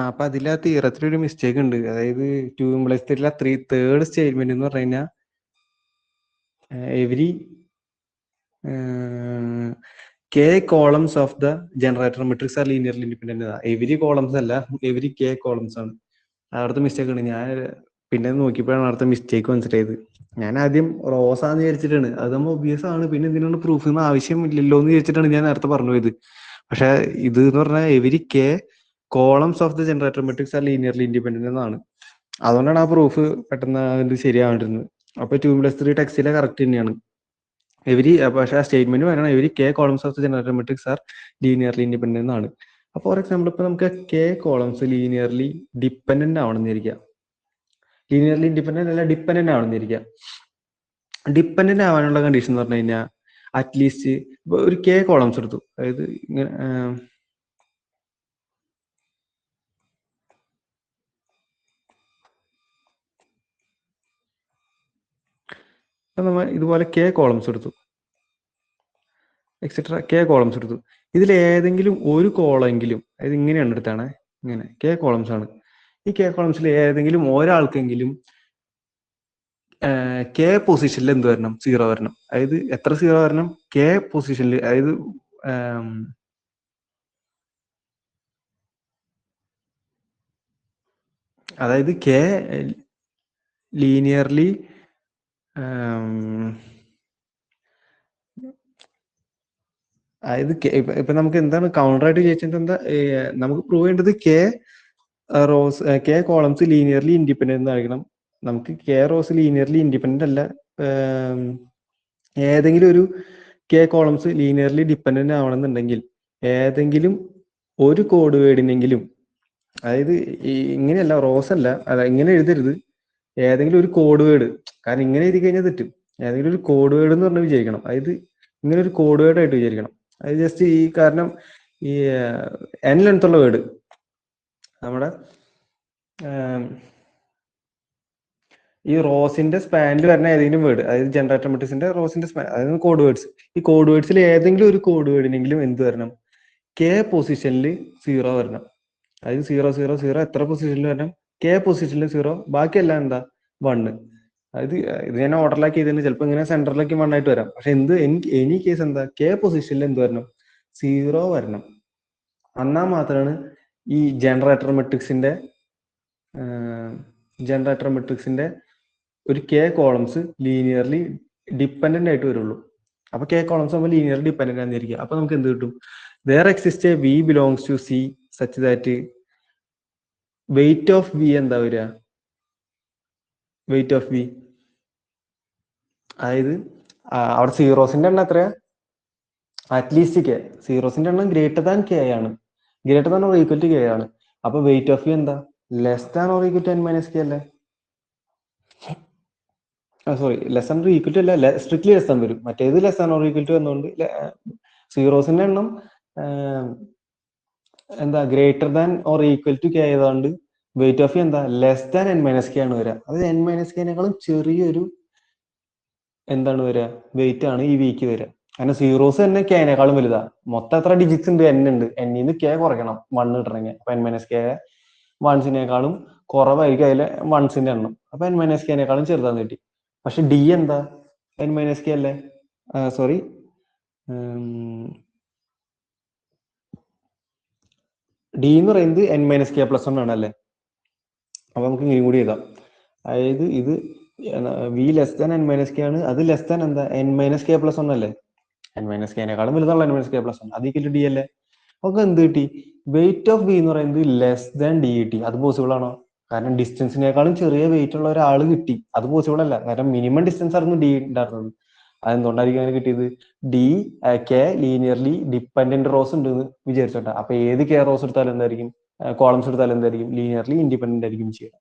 അപ്പൊ അതിൽ ആ തീറത്തിലൊരു മിസ്റ്റേക്ക് ഉണ്ട്. അതായത് 2+3 തേർഡ് സ്റ്റേറ്റ്മെന്റ് എന്ന് പറഞ്ഞു കഴിഞ്ഞാൽ every K columns of the generator matrix are linearly independent. Every columns അല്ല, എവരി കെ കോളംസ് ആണ്. അവിടുത്തെ മിസ്റ്റേക്ക് ഉണ്ട്. ഞാൻ പിന്നെ നോക്കിയപ്പോഴാണ് അവിടുത്തെ മിസ്റ്റേക്ക് മനസ്സിലായത്. ഞാൻ ആദ്യം റോസാന്ന് വിചാരിച്ചിട്ടാണ്, അത് നമ്മൾ ഒബിയസ് ആണ്, പിന്നെ എന്തിനാണ് പ്രൂഫ് എന്ന ആവശ്യമില്ലല്ലോ എന്ന് വിചാരിച്ചിട്ടാണ് ഞാൻ നേരത്തെ പറഞ്ഞു പോയത്. പക്ഷെ ഇത് എന്ന് പറഞ്ഞാൽ every K columns of the generator matrix are linearly independent എന്നാണ്. അതുകൊണ്ടാണ് ആ പ്രൂഫ് പെട്ടെന്ന് ഇത് ശരിയാവേണ്ടിരുന്നത്. അപ്പൊ 2+3 ടെക്സ്റ്റിലെ കറക്റ്റ് തന്നെയാണ് എവരി. പക്ഷെ ആ സ്റ്റേറ്റ്മെന്റ് പറയണം every K columns of the generator matrix are linearly independent എന്നാണ്. അപ്പോൾ ഫോർ എക്സാമ്പിൾ ഇപ്പൊ നമുക്ക് കെ കോളംസ് ലീനിയർലി ഡിപ്പെൻഡന്റ് ആവണമെന്നിരിക്കുക, ലീനിയർലി ഇൻഡിപെൻഡന്റ് അല്ല ഡിപ്പെൻഡന്റ് ആവണമെന്നിരിക്കുക. ഡിപ്പെൻഡന്റ് ആവാനുള്ള കണ്ടീഷൻ എന്ന് പറഞ്ഞു കഴിഞ്ഞാൽ അറ്റ്ലീസ്റ്റ് ഇപ്പൊ ഒരു കെ കോളംസ് എടുത്തു, അതായത് ഇങ്ങനെ നമ്മൾ ഇതുപോലെ കെ കോളംസ് എടുത്തു, എക്സെട്ര കെ കോളംസ് എടുത്തു. ഇതിൽ ഏതെങ്കിലും ഒരു കോളമെങ്കിലും, അതായത് ഇങ്ങനെയാണ് എടുത്താണ്, ഇങ്ങനെ കെ കോളംസ് ആണ്. ഈ കെ കോളംസിൽ ഏതെങ്കിലും ഒരാൾക്കെങ്കിലും കെ പൊസിഷനിൽ എന്ത് വരണം? 0 വരണം. അതായത് എത്ര 0 വരണം? കെ പൊസിഷനിൽ. അതായത് കെ ലീനിയർലി അതായത് ഇപ്പൊ നമുക്ക് എന്താണ് കൗണ്ടർ ആയിട്ട് ചോദിച്ചിട്ട് എന്താ നമുക്ക് പ്രൂവ് ചെയ്യേണ്ടത്? കെ കോളംസ് ലീനിയർലി ഇൻഡിപെൻഡന്റ് ആയിരിക്കണം. നമുക്ക് കെ റോസ് ലീനിയർലി ഇൻഡിപെൻഡന്റ് അല്ല, ഏതെങ്കിലും ഒരു കെ കോളംസ് ലീനിയർലി ഡിപ്പെൻഡന്റ് ആവണമെന്നുണ്ടെങ്കിൽ ഏതെങ്കിലും ഒരു കോഡ് വേർഡിനെങ്കിലും, അതായത് ഇങ്ങനെയല്ല, റോസ് അല്ല, അല്ല ഇങ്ങനെ എഴുതരുത്, ഏതെങ്കിലും ഒരു കോഡ് വേർഡ്. കാരണം ഇങ്ങനെ എഴുതി കഴിഞ്ഞാൽ തെറ്റും. ഏതെങ്കിലും ഒരു കോഡ് വേർഡ് എന്ന് പറഞ്ഞാൽ വിചാരിക്കണം, അതായത് ഇങ്ങനെ ഒരു കോഡ് വേർഡ് ആയിട്ട് വിചാരിക്കണം. അത് ജസ്റ്റ് കാരണം ഈ എൻ ലെങ്ത് ഉള്ള വേർഡ് നമ്മുടെ ഈ റോസിന്റെ സ്പാനിൽ വരുന്ന ഏതെങ്കിലും വേർഡ്, അതായത് ജനറേറ്റർ മെട്രിക്സിന്റെ റോസിന്റെ സ്പാൻ, അതായത് കോഡ് വേർഡ്സ്. ഈ കോഡ് വേർഡ്സിൽ ഏതെങ്കിലും ഒരു കോഡ് വേർഡിനെങ്കിലും എന്ത് വരണം? കെ പൊസിഷനിൽ 0 വരണം. അതായത് 0 0 0 എത്ര പൊസിഷനിൽ വരണം? കെ പൊസിഷനിൽ 0, ബാക്കിയെല്ലാം എന്താ? 1. അതായത് ഇത് ഞാൻ ഓർഡറിലാക്കി ചെയ്തതിന് ചിലപ്പോൾ ഇങ്ങനെ സെന്ററിലേക്ക് 1 ആയിട്ട് വരാം. പക്ഷെ എനി കേസ് എന്താ? കെ പൊസിഷനിൽ എന്ത് വരണം? 0 വരണം. എന്നാൽ മാത്രമാണ് ഈ ജനറേറ്റർ മെട്രിക്സിന്റെ ഒരു കെ കോളംസ് ലീനിയർലി ഡിപ്പെൻഡന്റ് ആയിട്ട് വരുള്ളൂ. അപ്പൊ കെ കോളംസ് നമ്മൾ ലീനിയർലി ഡിപ്പെൻഡന്റ് ആയിരിക്കും. അപ്പൊ നമുക്ക് എന്ത് കിട്ടും? there exists a v belongs to C such that weight of v എന്താ വരിക? weight of v, അതായത് അവിടെ സീറോസിന്റെ എണ്ണം എത്രയാ? At least K. സീറോസിന്റെ എണ്ണം ഗ്രേറ്റർ ദാൻ കെ ആണ്, greater than or equal to K ആണ്. അപ്പൊ വെയിറ്റ് ഓഫ് v എന്താ? Less than or equal to n minus K അല്ലേ? Sorry, less than or equal to അല്ല, സ്ട്രിക്ട്ലി ലെസ് ദാൻ വരും. മറ്റേത് less than or equal to എന്നുകൊണ്ട് സീറോസിന്റെ എണ്ണം എന്താ? Greater than or equal to K ആയതുകൊണ്ട് വെയിറ്റ് ഓഫ് എന്താ? Less than n minus K ആണ് വരിക. അത് n മൈനസ് കെനേക്കാളും ചെറിയൊരു എന്താണ് വരിക? വെയിറ്റ് ആണ് ഈ വിക്ക് വരിക. കാരണം സീറോസ് തന്നെ കെനേക്കാളും വലുതാ. മൊത്തം എത്ര ഡിജിറ്റ്സ് ഉണ്ട്? n ഉണ്ട്. എന്നിന്ന് കെ കുറയ്ക്കണം 1 കിട്ടണമെങ്കിൽ. അപ്പൊ n മൈനസ് കെ വൺസിനേക്കാളും കുറവായിരിക്കും അതിലെ വൺസിന്റെ എണ്ണം. അപ്പൊ n മൈനസ് കെനേക്കാളും ചെറുതാന്ന് കിട്ടി. പക്ഷെ ഡി എന്താ? n മൈനസ് കെ അല്ലേ? സോറി, ഡി എന്ന് പറയുന്നത് n മൈനസ് കെ പ്ലസ് 1 ആണ് അല്ലേ? അപ്പൊ നമുക്ക് ഇങ്ങനെ കൂടി എഴുതാം. അതായത് ഇത് V less than n minus K ആണ്, അത് ലെസ് ദാൻ എന്താ? n മൈനസ് കെ പ്ലസ് 1 അല്ലേ? n മൈനസ് കെനേക്കാളും വലുതാണ് n മൈനസ് കെ പ്ലസ് 1, അത് ഈക്വൽ ടു ഡി അല്ലേ? നമുക്ക് എന്ത് കിട്ടി? വെയിറ്റ് ഓഫ് വി എന്ന് പറയുന്നത് ലെസ് ദാൻ ഡി കിട്ടി. അത് പോസിബിൾ ആണോ? കാരണം ഡിസ്റ്റൻസിനേക്കാളും ചെറിയ വെയിറ്റ് ഉള്ള ഒരാൾ കിട്ടി, അത് പോസിബിൾ അല്ല. കാരണം മിനിമം ഡിസ്റ്റൻസ് ആയിരുന്നു ഡി ഉണ്ടായിരുന്നത്. അതെന്തുകൊണ്ടായിരിക്കും അങ്ങനെ കിട്ടിയത്? D K linearly dependent rose ഉണ്ട് എന്ന് വിചാരിച്ചോട്ടെ. അപ്പൊ ഏത് കെ റോസ് എടുത്താലും എന്തായിരിക്കും? കോളംസ് എടുത്താലും എന്തായിരിക്കും? ലീനിയർലി ഇൻഡിപെൻഡന്റ് ആയിരിക്കും ചെയ്യുക.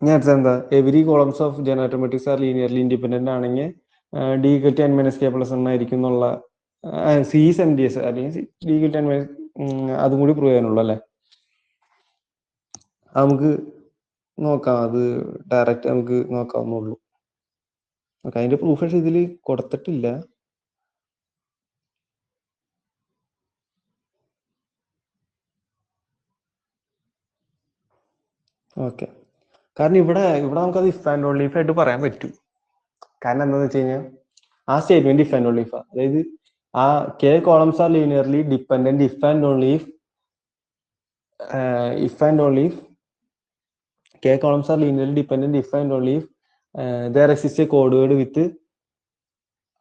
ഞാൻ എന്താ? Every columns of generator matrix are linearly independent ആണെങ്കിൽ D equal to n minus K plus 1 ആയിരിക്കും എന്നുള്ള സി എം ഡി എസ് അല്ലെങ്കിൽ D equal to n minus, അതും കൂടി പ്രൂവ് ചെയ്യാനുള്ളൂ അല്ലേ? നമുക്ക് നോക്കാം, അത് ഡയറക്റ്റ് നമുക്ക് നോക്കാവുന്നുള്ളൂ. ഓക്കെ, അതിന്റെ പ്രൂഫ് പക്ഷെ ഇതിൽ കൊടുത്തിട്ടില്ല. ഓക്കെ. കാരണം ഇവിടെ ഇവിടെ നമുക്കത് ഇഫ് ആൻഡ് ഓൺലി ഇഫ് ആയിട്ട് പറയാൻ പറ്റും. കാരണം എന്താന്ന് വെച്ച് കഴിഞ്ഞാൽ ആ statement if and only if, അതായത് ആ K columns R linearly dependent if and only if and only k columns are linearly dependent if and only if there exists a code word with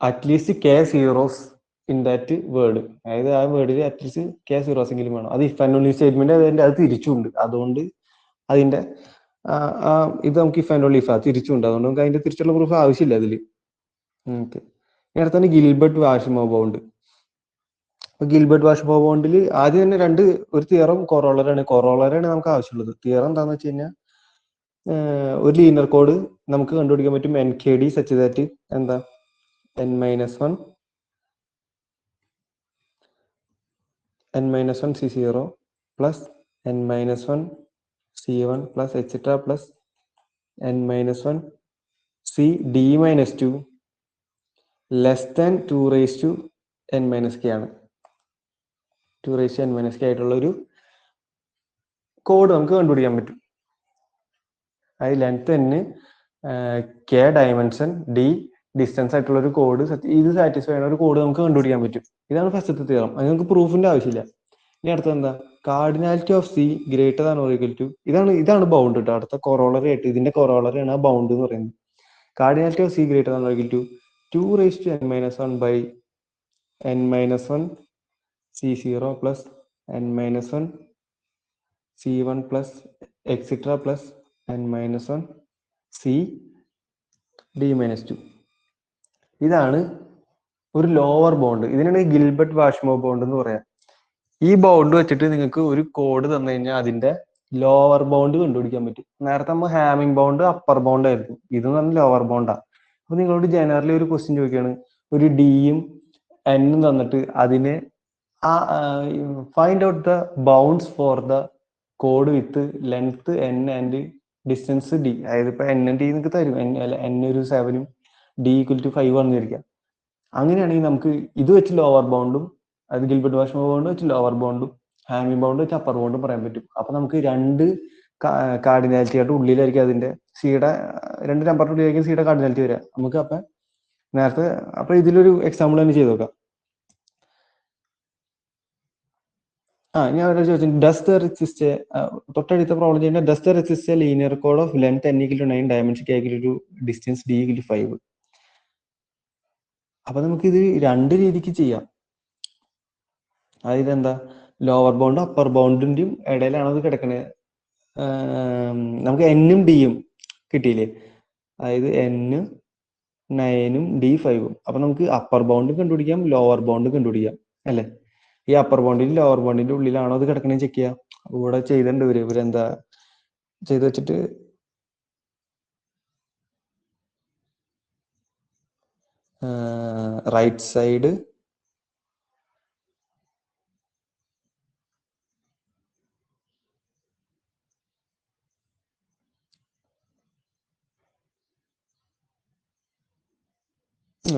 at least k zeros in that word. അതായത് ആ വേർഡിൽ at least k zeros എങ്കിലും വേണം. അത് if and only statement അത് തിരിച്ചുണ്ട്. അതുകൊണ്ട് അതിന്റെ ഇത് നമുക്ക് ഇഫ് ആൻഡ് ഓൺലി ഇഫ് തിരിച്ചുണ്ട്. അതുകൊണ്ട് നമുക്ക് അതിന്റെ തിരിച്ചുള്ള പ്രൂഫ് ആവശ്യമില്ല അതിൽ. ഓക്കെ. ഇനി അടുത്താണ് ഗിൽബർട്ട് വാഷിമോ ബൗണ്ട്. ഗിൽബർട്ട് വാഷിമോ ബൗണ്ടിൽ ആദ്യം തന്നെ ഒരു തിയറും കൊറോളറാണ് നമുക്ക് ആവശ്യമുള്ളത്. തിയറം എന്താണെന്ന് വെച്ച് കഴിഞ്ഞാൽ ഒരു ലീനിയർ കോഡ് നമുക്ക് കണ്ടുപിടിക്കാൻ പറ്റും N K D such that എന്താ n minus one C0 plus n minus one C1 plus etcetera plus n minus one C D minus 2 less than 2 raise to n minus K ആണ്. 2 raise to n minus K ആയിട്ടുള്ള ഒരു code നമുക്ക് കണ്ടുപിടിക്കാൻ പറ്റും. അത് length n k dimension d distance ആയിട്ടുള്ള ഒരു code, ഇത് സാറ്റിസ്ഫൈ ചെയ്യുന്ന ഒരു കോഡ് നമുക്ക് കണ്ടുപിടിക്കാൻ പറ്റും. ഇതാണ് ഫസ്റ്റത്തെ തിയറം. അത് നമുക്ക് പ്രൂഫിന്റെ ആവശ്യമില്ല. ഇനി അടുത്ത എന്താ, cardinality of C greater than or equal to, ഇതാണ് ബൗണ്ട് കേട്ടോ. അടുത്ത കൊറോളറി ആയിട്ട് ഇതിന്റെ കൊറോളറി ആണ് ആ ബൗണ്ട് എന്ന് പറയുന്നത്. Cardinality of C greater than or equal to 2 raise to n minus one by n minus one C0 plus n minus one C1 plus etcetera plus n minus one C D minus 2. ഇതാണ് ഒരു lower bound. ഇതിനാണ് Gilbert Varshamov bound എന്ന് പറയാം. ഈ bound വെച്ചിട്ട് നിങ്ങൾക്ക് ഒരു code തന്നു കഴിഞ്ഞാൽ അതിന്റെ ലോവർ ബൗണ്ട് കണ്ടുപിടിക്കാൻ പറ്റും. നേരത്തെ നമ്മൾ ഹാമിംഗ് ബൗണ്ട് അപ്പർ ബൗണ്ട് ആയിരുന്നു, ഇത് പറഞ്ഞ ലോവർ ബൗണ്ടാണ്. അപ്പൊ നിങ്ങളോട് ജനറലി ഒരു ക്വസ്റ്റ്യൻ ചോദിക്കുകയാണ്, ഒരു ഡിയും എന്നും തന്നിട്ട് അതിനെ find out the bounds for the code with length n and distance d. അതായത് ഇപ്പൊ n d നിങ്ങൾക്ക് തരും, n ഒരു 7 d ഈക്വൽ ടു 5 വന്നിരിക്കാം. അങ്ങനെയാണെങ്കിൽ നമുക്ക് ഇത് വെച്ച് ലോവർ ബൗണ്ടും, അത് ഗിൽബർട്ട് വാഷിമോ ബൗണ്ട് വെച്ച് ലോവർ ബൗണ്ടും ഹാമിംഗ് ബൗണ്ട് വെച്ച് അപ്പർ ബൗണ്ടും പറയാൻ പറ്റും. അപ്പൊ നമുക്ക് രണ്ട് കാർഡിനാലിറ്റിയുടെ ഉള്ളിലായിരിക്കും അതിന്റെ സിയുടെ രണ്ട് നമ്പറിന്റെ ഉള്ളിലായിരിക്കും സിയുടെ കാർഡിനാലിറ്റി വരിക. നമുക്ക് അപ്പൊ നേരത്തെ അപ്പൊ ഇതിലൊരു എക്സാമ്പിൾ തന്നെ ചെയ്ത് നോക്കാം. ഞാൻ ചോദിച്ചു, ഡസ് ദ റെസിസ്റ്റ്, തൊട്ടടുത്ത പ്രോബ്ലം ചെയ്യുന്ന does there exist linear code of length n equal to 9 dimension k equal to distance d equal to 5. അപ്പൊ നമുക്ക് ഇത് രണ്ട് രീതിക്ക് ചെയ്യാം. അതായത് എന്താ, ലോവർ ബൗണ്ടും അപ്പർ ബൗണ്ടിന്റെയും ഇടയിലാണ് അത് കിടക്കുന്നത്. നമുക്ക് എന്നും ഡിയും കിട്ടിയില്ലേ, അതായത് n 9 d 5. അപ്പൊ നമുക്ക് അപ്പർ ബൗണ്ടും കണ്ടുപിടിക്കാം ലോവർ ബൗണ്ടും കണ്ടുപിടിക്കാം അല്ലെ. ഈ അപ്പർ ബൗണ്ടിന്റെ ലോവർ ബൗണ്ടിന്റെ ഉള്ളിലാണോ അത് കിടക്കണേ ചെക്ക് ചെയ്യാം. ഇവിടെ ചെയ്തിട്ടുണ്ട് ഇവരെന്താ ചെയ്ത് വെച്ചിട്ട് റൈറ്റ് സൈഡ്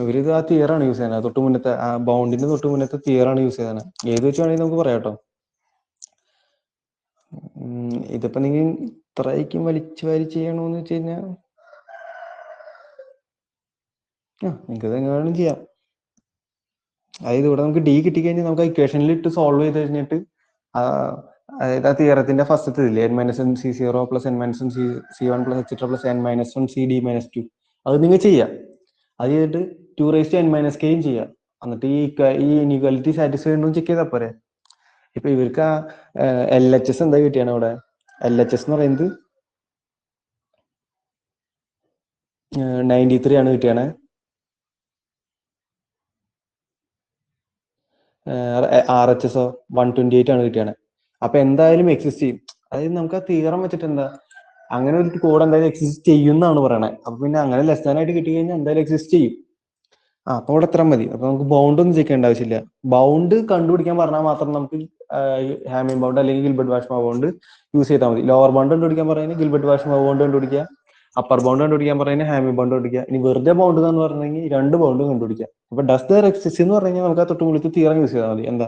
ഇവരിത് ആ തിയറാണ് യൂസ് ചെയ്യുന്നത്. തൊട്ട് മുന്നത്തെ ആ ബൗണ്ടിന്റെ തൊട്ട് മുന്നത്തെ തിയറാണ് യൂസ് ചെയ്യുന്നത്. ഏത് വെച്ച് വേണമെങ്കിൽ നമുക്ക് പറയാം കേട്ടോ. ഇതിപ്പോ നിങ്ങൾ ഇത്രയ്ക്കും വലിച്ചു വാരി ചെയ്യണമെന്ന് വെച്ച് കഴിഞ്ഞാൽ നിങ്ങൾക്ക് എങ്ങനെയാണെങ്കിലും ചെയ്യാം. അതായത് ഇവിടെ നമുക്ക് ഡി കിട്ടിക്കഴിഞ്ഞാൽ നമുക്ക് ഇക്വേഷനിൽ ഇട്ട് സോൾവ് ചെയ്ത് കഴിഞ്ഞിട്ട് അതായത് ആ തിയറത്തിന്റെ ഫസ്റ്റ് ഇല്ലേ n minus one C0 plus n minus one C1 plus etcetera plus n minus one C D minus 2, അത് നിങ്ങൾ ചെയ്യാം. അത് ചെയ്തിട്ട് 2 റേസ് ടു n മൈനസ് കെയും ചെയ്യാം. എന്നിട്ട് ഈ ഇനീക്വാലിറ്റി സാറ്റിസ്ഫൈ ഉണ്ടോ ചെക്ക് ചെയ്താൽ പോരെ. ഇപ്പൊ ഇവർക്ക് LHS എന്താ കിട്ടിയാണ് ഇവിടെ, LHS എന്ന് പറയുന്നത് 93 ആണ് കിട്ടിയാണ്. RHS 128 ആണ് കിട്ടിയാണ്. അപ്പൊ എന്തായാലും എക്സിസ്റ്റ് ചെയ്യും. അതായത് നമുക്ക് ആ തിയറം വെച്ചിട്ട് എന്താ, അങ്ങനെ ഒരു കോഡ് എന്തായാലും എക്സിസ്റ്റ് ചെയ്യും എന്നാണ് പറയണത്. അപ്പൊ പിന്നെ അങ്ങനെ ലെസ് ദാൻ ആയിട്ട് കിട്ടി കഴിഞ്ഞാൽ എന്തായാലും എക്സിസ്റ്റ് ചെയ്യും. അപ്പൊ അവിടെ എത്ര മതി. അപ്പൊ നമുക്ക് ബൗണ്ട് ഒന്നും ചെക്ക് ചെയ്യേണ്ട ആവശ്യമില്ല. ബൗണ്ട് കണ്ടുപിടിക്കാൻ പറഞ്ഞാൽ മാത്രം നമുക്ക് ഹാമിംഗ് ബൗണ്ട് അല്ലെങ്കിൽ ഗിൽബർട്ട് വാഷിമോ ബൗണ്ട് യൂസ് ചെയ്താൽ മതി. ലോവർ ബൗണ്ട് കണ്ടുപിടിക്കാൻ പറയുന്നത് ഗിൽബർട്ട് വാഷിമോ ബൗണ്ട് കണ്ടുപിടിക്കുക, അപ്പർ ബൗണ്ട് കണ്ടുപിടിക്കാൻ പറയുന്നത് ഹാമിംഗ് ബൗണ്ട് കണ്ടുപിടിക്കുക. ഇനി വെറുതെ ബൗണ്ട് എന്ന് പറഞ്ഞെങ്കിൽ രണ്ട് ബൗണ്ട് കണ്ടുപിടിക്കുക. അപ്പൊ ഡസ് ദ എക്സിസ്റ്റ് എന്ന് പറഞ്ഞാൽ നമുക്ക് ആ തൊട്ട് മുകളിലത്തെ തിയറം യൂസ് ചെയ്താൽ മതി. എന്താ,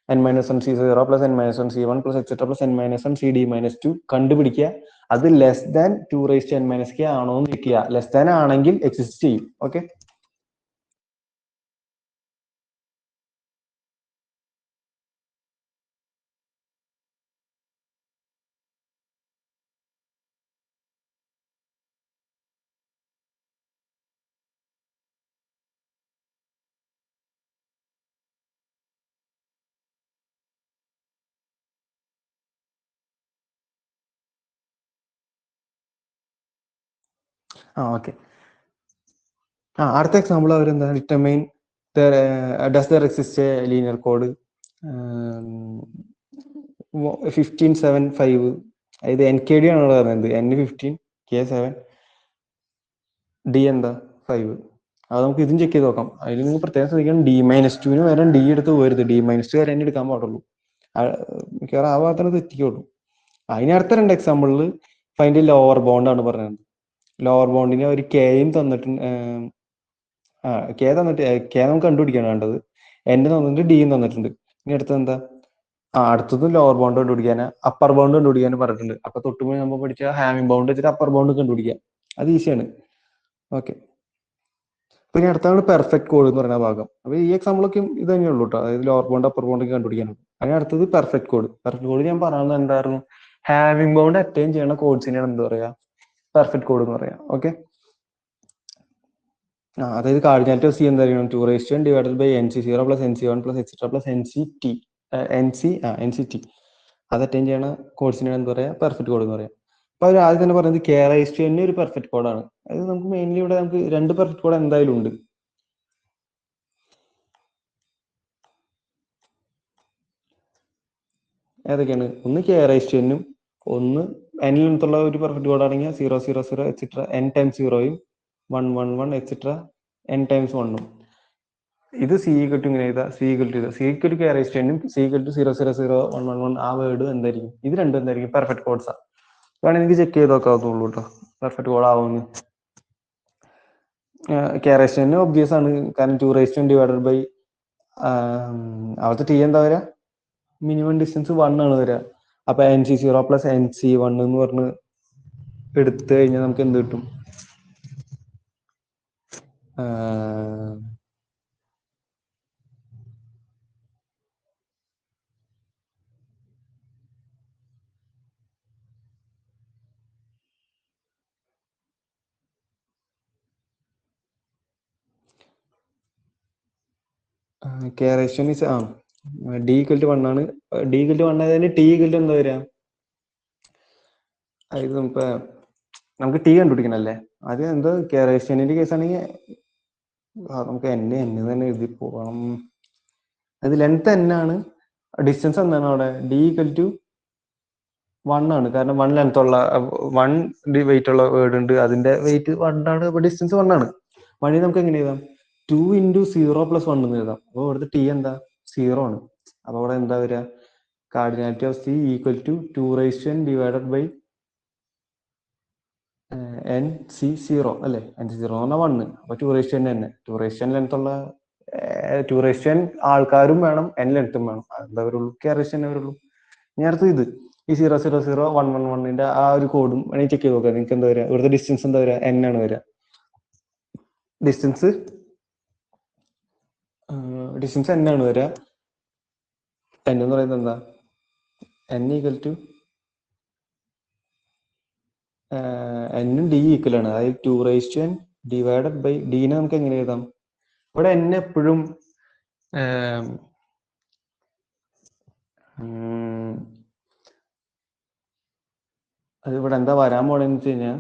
n-1c0 plus n-1c1 plus etcetera plus n-1cd-2 കണ്ടുപിടിക്കുക. അത് ലെസ് ദാൻ 2n-k ആണോ എന്ന് വെക്കുക. ലെസ് ദാൻ ആണെങ്കിൽ എക്സിസ്റ്റ് ചെയ്യും. Okay, okay. അടുത്ത എക്സാമ്പിൾ അവരെന്താ determine does there exist A linear code 1575. ഇത് NKD ആണ് പറയുന്നത്. N15 K7 D എന്താ 5. അത് നമുക്ക് ഇതും ചെക്ക് ചെയ്ത് നോക്കാം. അതിൽ നിങ്ങൾ പ്രത്യേകം ശ്രദ്ധിക്കണം, D-2 വരെ D എടുത്ത് പോരുത്. D-2 വരെ തന്നെ എടുക്കാൻ പാടുള്ളൂ. മിക്കവാറും ആ ഭാഗത്താണ് തെറ്റിക്കുള്ളൂ. അതിനടുത്ത രണ്ട് എക്സാമ്പിളിൽ ഫൈൻഡ് ലോവർ ബോണ്ട് ആണ് പറയുന്നത്. ലോവർ ബോണ്ടിന് ഒരു കെയും തന്നിട്ടുണ്ട്. കെ തന്നിട്ട് കെ നമുക്ക് കണ്ടുപിടിക്കാണ് വേണ്ടത്. N തന്നിട്ട് ഡിയും തന്നിട്ടുണ്ട്. ഇനി അടുത്തത് എന്താ? അടുത്തത് ലോവർ ബൗണ്ട് കണ്ടുപിടിക്കാൻ, അപ്പർ ബൗണ്ട് കണ്ടുപിടിക്കാൻ പറഞ്ഞിട്ടുണ്ട്. അപ്പൊ തൊട്ടുപോയി നമ്മൾ പഠിച്ച ഹാമിംഗ് ബൗണ്ട് വെച്ചിട്ട് അപ്പർ ബൗണ്ട് കണ്ടുപിടിക്കാം. അത് ഈസിയാണ്. ഓക്കെ, പിന്നെ അടുത്താണ് പെർഫെക്റ്റ് കോഡ് എന്ന് പറയുന്ന ഭാഗം. അപ്പൊ ഈ എക്സാമ്പിളൊക്കെ ഇത് തന്നെയുള്ളൂ കേട്ടോ. അതായത് ലോവർ ബൗണ്ട് അപ്പർ ബൗണ്ട് കണ്ടുപിടിക്കാനുണ്ട്. അതിന് അടുത്തത് പെർഫെക്റ്റ് കോഡ്. പെർഫെക്റ്റ് കോഡ് ഞാൻ പറയുന്നത് എന്തായിരുന്നു? ഹാമിംഗ് ബൗണ്ട് അറ്റൈൻ ചെയ്യണ കോഡ്സിനെയാണ് എന്താ പറയാ? പെർഫെക്റ്റ് കോഡ് എന്ന് പറയാം. ഓക്കെ, അതായത് കാർഡിനാലിറ്റി ഓഫ് സി എന്തായിരിക്കണം? 2n divided by nc0 plus nc1 plus etcetera plus nct. അത് അറ്റൈൻ ചെയ്യണ കോഡ്സിനാണ് എന്താ പറയാ? പെർഫെക്റ്റ് കോഡ് എന്ന് പറയാം. അപ്പൊ അവർ ആദ്യം തന്നെ പറയുന്നത് K⁻n ഒരു പെർഫെക്റ്റ് കോഡാണ്. അത് നമുക്ക് മെയിൻലി ഇവിടെ നമുക്ക് രണ്ട് പെർഫെക്റ്റ് കോഡ് എന്തായാലും ഉണ്ട്. ഏതൊക്കെയാണ്? ഒന്ന് K⁻n, ഒന്ന് n ലെങ്ത്തുള്ള ഒരു പെർഫെക്റ്റ് കോഡ് ആണെങ്കിൽ 0 0 0 എക്സെട്ര n ടൈംസ് 0യും 1 1 1 എക്സെട്ര n ടൈംസ് 1ഉം. ഇത് C ഇക്വൽ ഇങ്ങനെ എഴുതാ. C equal to K⁻n, C equal to 0 0 0 1 1 1. ആ വേർഡ് എന്തായിരിക്കും? ഇത് രണ്ടും എന്തായിരിക്കും? പെർഫെക്റ്റ് കോഡ്സാ. വേണമെങ്കിൽ എനിക്ക് ചെക്ക് ചെയ്ത് നോക്കാവുള്ളൂ കേട്ടോ പെർഫെക്റ്റ് കോഡ് ആവുമെന്ന്. K⁻n ഒബ്വിയസ് ആണ്, കാരണം 2n ഡിവൈഡഡ് ബൈ അവിടുത്തെ T എന്താ വരാ? മിനിമം ഡിസ്റ്റൻസ് 1 ആണ് വരിക. അപ്പൊ nc0 പ്ലസ് nc1 എന്ന് പറഞ്ഞ് എടുത്തു കഴിഞ്ഞാൽ നമുക്ക് എന്ത് കിട്ടും? K⁻n is D equal to 1 ആണ്. D equal to 1 ആയതിന് T equal to എന്താ വരിക? ഇത് നമുക്ക് T കണ്ടുപിടിക്കണല്ലേ. അത് എന്താ K⁻n കേസ് ആണെങ്കിൽ നമുക്ക് n തന്നെ എഴുതി പോകണം. അത് ലെങ്ത് n ആണ്, ഡിസ്റ്റൻസ് എന്താണ് അവിടെ? D equal to 1 ആണ്, കാരണം 1 ലെങ്ത് ഉള്ള 1 വെയിറ്റ് ഉള്ള വേർഡ് ഉണ്ട്. അതിന്റെ വെയിറ്റ് 1 ആണ്. അപ്പൊ ഡിസ്റ്റൻസ് 1 ആണ്. 1 നമുക്ക് എങ്ങനെ എഴുതാം? 2 × 0 + 1 എന്ന് എഴുതാം. അപ്പൊ ഇവിടുത്തെ T എന്താ? 0 ആണ്. അപ്പൊ അവിടെ എന്താ വരിക? Cardinality of C equal to 2n divided by nc0 അല്ലെ? nc0 എന്ന് പറഞ്ഞാൽ 1. അപ്പൊ 2n തന്നെ. 2n ലെങ്ത് ഉള്ള 2n ആൾക്കാരും വേണം, n ലെങ്ത്തും വേണം. എന്താ വരുള്ളൂ? K⁻n വരുള്ളൂ. ഇനി അടുത്ത് ഇത് ഈ 0 0 0 1 1 1ന്റെ ആ ഒരു കോഡും വേണമെങ്കിൽ ചെക്ക് ചെയ്ത് നോക്കാം. നിങ്ങൾക്ക് എന്താ വരിക? ഇവിടുത്തെ ഡിസ്റ്റൻസ് എന്താ വരിക? n ആണ് വരിക. ഡിസ്റ്റൻസ് n ആണ് വരിക. n എന്ന് പറയുന്നത് എന്താ? n ഈക്വൽ ടു n ഉം d ഈക്വൽ ആണ്. അതായത് 2n ഡിവൈഡഡ് ബൈ d നെ നമുക്ക് എങ്ങനെ എഴുതാം? ഇവിടെ n എപ്പോഴും അത് ഇവിടെ എന്താ വരാൻ പോണെന്ന് വെച്ച് കഴിഞ്ഞാൽ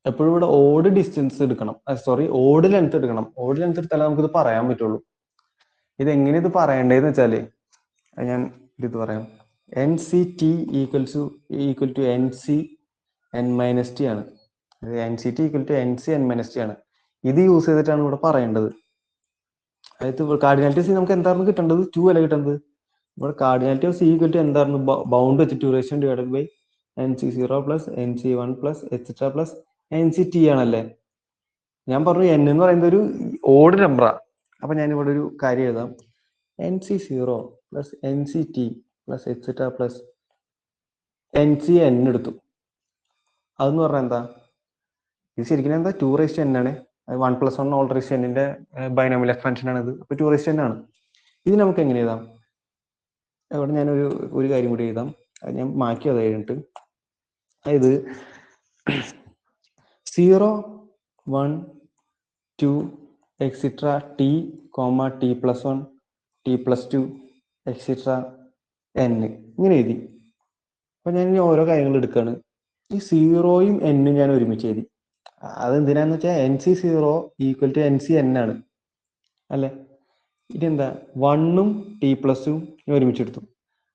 എപ്പോഴും ഇവിടെ ഓഡ് ഡിസ്റ്റൻസ് എടുക്കണം. സോറി, ഓഡ് ലെങ്ത് എടുക്കണം. ഓഡ് ലെങ്ത് എടുത്താലേ നമുക്കിത് പറയാൻ പറ്റുള്ളൂ. ഇത് എങ്ങനെ ഇത് പറയണ്ടേന്ന് വെച്ചാല് ഞാൻ ഇത് പറയാം. nct ഈക്വൽ ടു nc(n-t) ആണ്. nct ഈക്വൽ ടു nc(n-t) ആണ്. ഇത് യൂസ് ചെയ്തിട്ടാണ് ഇവിടെ പറയേണ്ടത്. അതായത് കാർഡിനാലിറ്റി ഓഫ് C നമുക്ക് എന്തായിരുന്നു കിട്ടേണ്ടത്? 2 അല്ല കിട്ടുന്നത്. ഇവിടെ cardinality of C equal to എന്തായിരുന്നു? ബൗണ്ട് വെച്ച് 2n divided by nc0 plus nc1 plus etcetera plus nct ആണല്ലേ. ഞാൻ പറഞ്ഞു n എന്ന് പറയുന്നത് ഒരു ഓഡ് നമ്പറാ. അപ്പൊ ഞാൻ ഇവിടെ ഒരു കാര്യം എഴുതാം. NC0 plus NCT plus etcetera plus NCN എടുത്തു. അതെന്ന് പറഞ്ഞാൽ എന്താ? ഇത് ശരിക്കും എന്താ 2n ആണ്. 1+1 ഓൾ റേസ് ന്റെ ബൈനോമിയൽ എക്സ്പാൻഷൻ ആണ് ഇത്. അപ്പൊ 2n ആണ്. ഇത് നമുക്ക് എങ്ങനെ എഴുതാം? അവിടെ ഞാനൊരു കാര്യം കൂടി എഴുതാം. അത് ഞാൻ മാറ്റി അത് കഴിഞ്ഞിട്ട്, അതായത് 0, 1, 2 extra T, T+1, T+2 extra N ഇങ്ങനെ എഴുതി. അപ്പൊ ഞാൻ ഇനി ഓരോ കാര്യങ്ങൾ എടുക്കുകയാണ്. ഈ 0യും Nഉം ഞാൻ ഒരുമിച്ച് എഴുതി. അതെന്തിനാന്ന് വെച്ചാൽ NC0 ഈക്വൽ ടു NCN ആണ് അല്ലെ. ഇതെന്താ 1ഉം T+ഉം ഒരുമിച്ചെടുത്തു.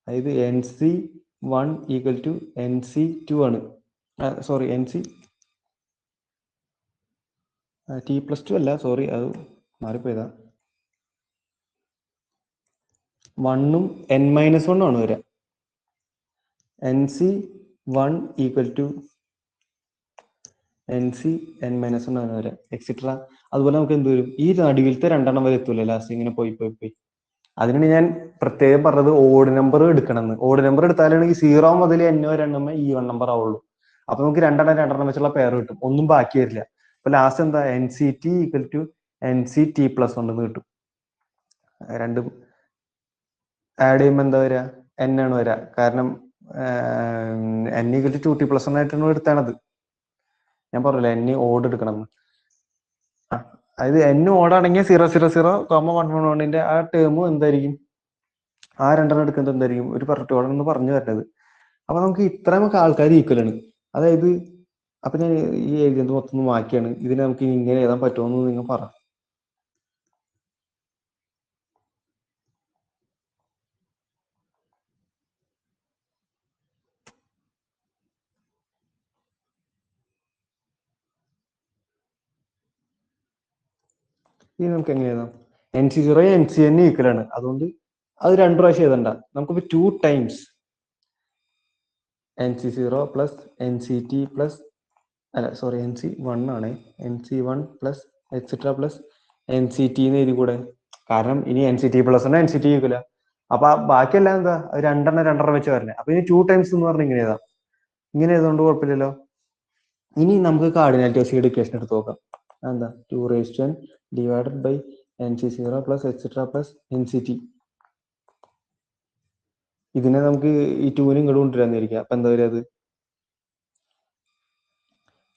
അതായത് NC1 ഈക്വൽ ടു NC2 ആണ്. സോറി, T+2 അല്ല, സോറി, അത് മാറിപ്പോയതാ. 1ഉം N-1 ആണ് വരിക. NC1 ഈക്വൽ ടു NCN-1 ആണ് വരിക, എക്സിട്ര. അതുപോലെ നമുക്ക് എന്ത് വരും? ഈ നടുവിലത്തെ രണ്ടെണ്ണം വരെ എത്തൂല, ലാസ്റ്റ് ഇങ്ങനെ പോയി. അതിനാണ് ഞാൻ പ്രത്യേകം പറഞ്ഞത് ഓഡ് നമ്പർ എടുക്കണം എന്ന്. ഓഡ് നമ്പർ എടുത്താലാണ് ഈ 0 മുതൽ N വരെ എണ്ണുമ്പോൾ ഈവൺ നമ്പർ ആവുള്ളൂ. അപ്പൊ നമുക്ക് രണ്ടെണ്ണം വെച്ചുള്ള പെയർ കിട്ടും, ഒന്നും ബാക്കി വരില്ല. അപ്പൊ ലാസ്റ്റ് എന്താ? NCT ഈക്വൽ ടു NCT+1 എന്ന് കിട്ടും. രണ്ടും ആഡ് ചെയ്യുമ്പോൾ എന്താ വരിക? N ആണ് വരിക. കാരണം N ഈക്വൽ ടു 2T+1 ആയിട്ടാണ് എടുത്താണത്. ഞാൻ പറഞ്ഞില്ല N ഓഡ് എടുക്കണം എന്ന്. അതായത് N ഓടാണെങ്കിൽ 000,111ന്റെ ആ ടേം എന്തായിരിക്കും? ആ രണ്ടെണ്ണം എടുക്കുന്നത് എന്തായിരിക്കും? ഒരു പെർഫെക്റ്റ് ഓർഡർ എന്ന് പറഞ്ഞു വരുന്നത്. അപ്പൊ നമുക്ക് ഇത്രയും ആൾക്കാർ ഈക്വൽ ആണ്. അതായത് അപ്പൊ ഞാൻ ഈ എഴുതിയത് മൊത്തം മാറ്റിയാണ്. ഇതിനെ നമുക്ക് ഇങ്ങനെ എഴുതാൻ പറ്റുമോ നിങ്ങൾ പറ. ഇനി നമുക്ക് എങ്ങനെ എഴുതാം? NC0 NCN ഈക്വൽ ആണ്. അതുകൊണ്ട് അത് 2 പ്രാവശ്യം എഴുതണ്ട. നമുക്കിപ്പോ 2 times NC0 plus NCT plus NC1 ആണ്. NC1 plus etcetera plus NCT എന്ന് എഴുതി കൂടെ? കാരണം ഇനി NCT+1 NCT ഈക്വല. അപ്പൊ ബാക്കിയെല്ലാം എന്താ? രണ്ടെണ്ണം വെച്ച് വരണേ. അപ്പൊ ഇനി 2 ടൈംസ് എന്ന് പറഞ്ഞാൽ ഇങ്ങനെ എഴുതാം. ഇങ്ങനെ എഴുതുകൊണ്ട് കുഴപ്പമില്ലല്ലോ. ഇനി നമുക്ക് കാർഡിനാലിറ്റി ഓഫ് ഇക്വേഷൻ എടുത്ത് നോക്കാം. എന്താ? 2n divided by NC0 plus etcetera plus NCT. ഇതിനെ നമുക്ക് ഈ 2ന് ഇങ്ങോട്ട് കൊണ്ടുവരാന്നിരിക്കാം. അപ്പൊ എന്താ വരിക? അത്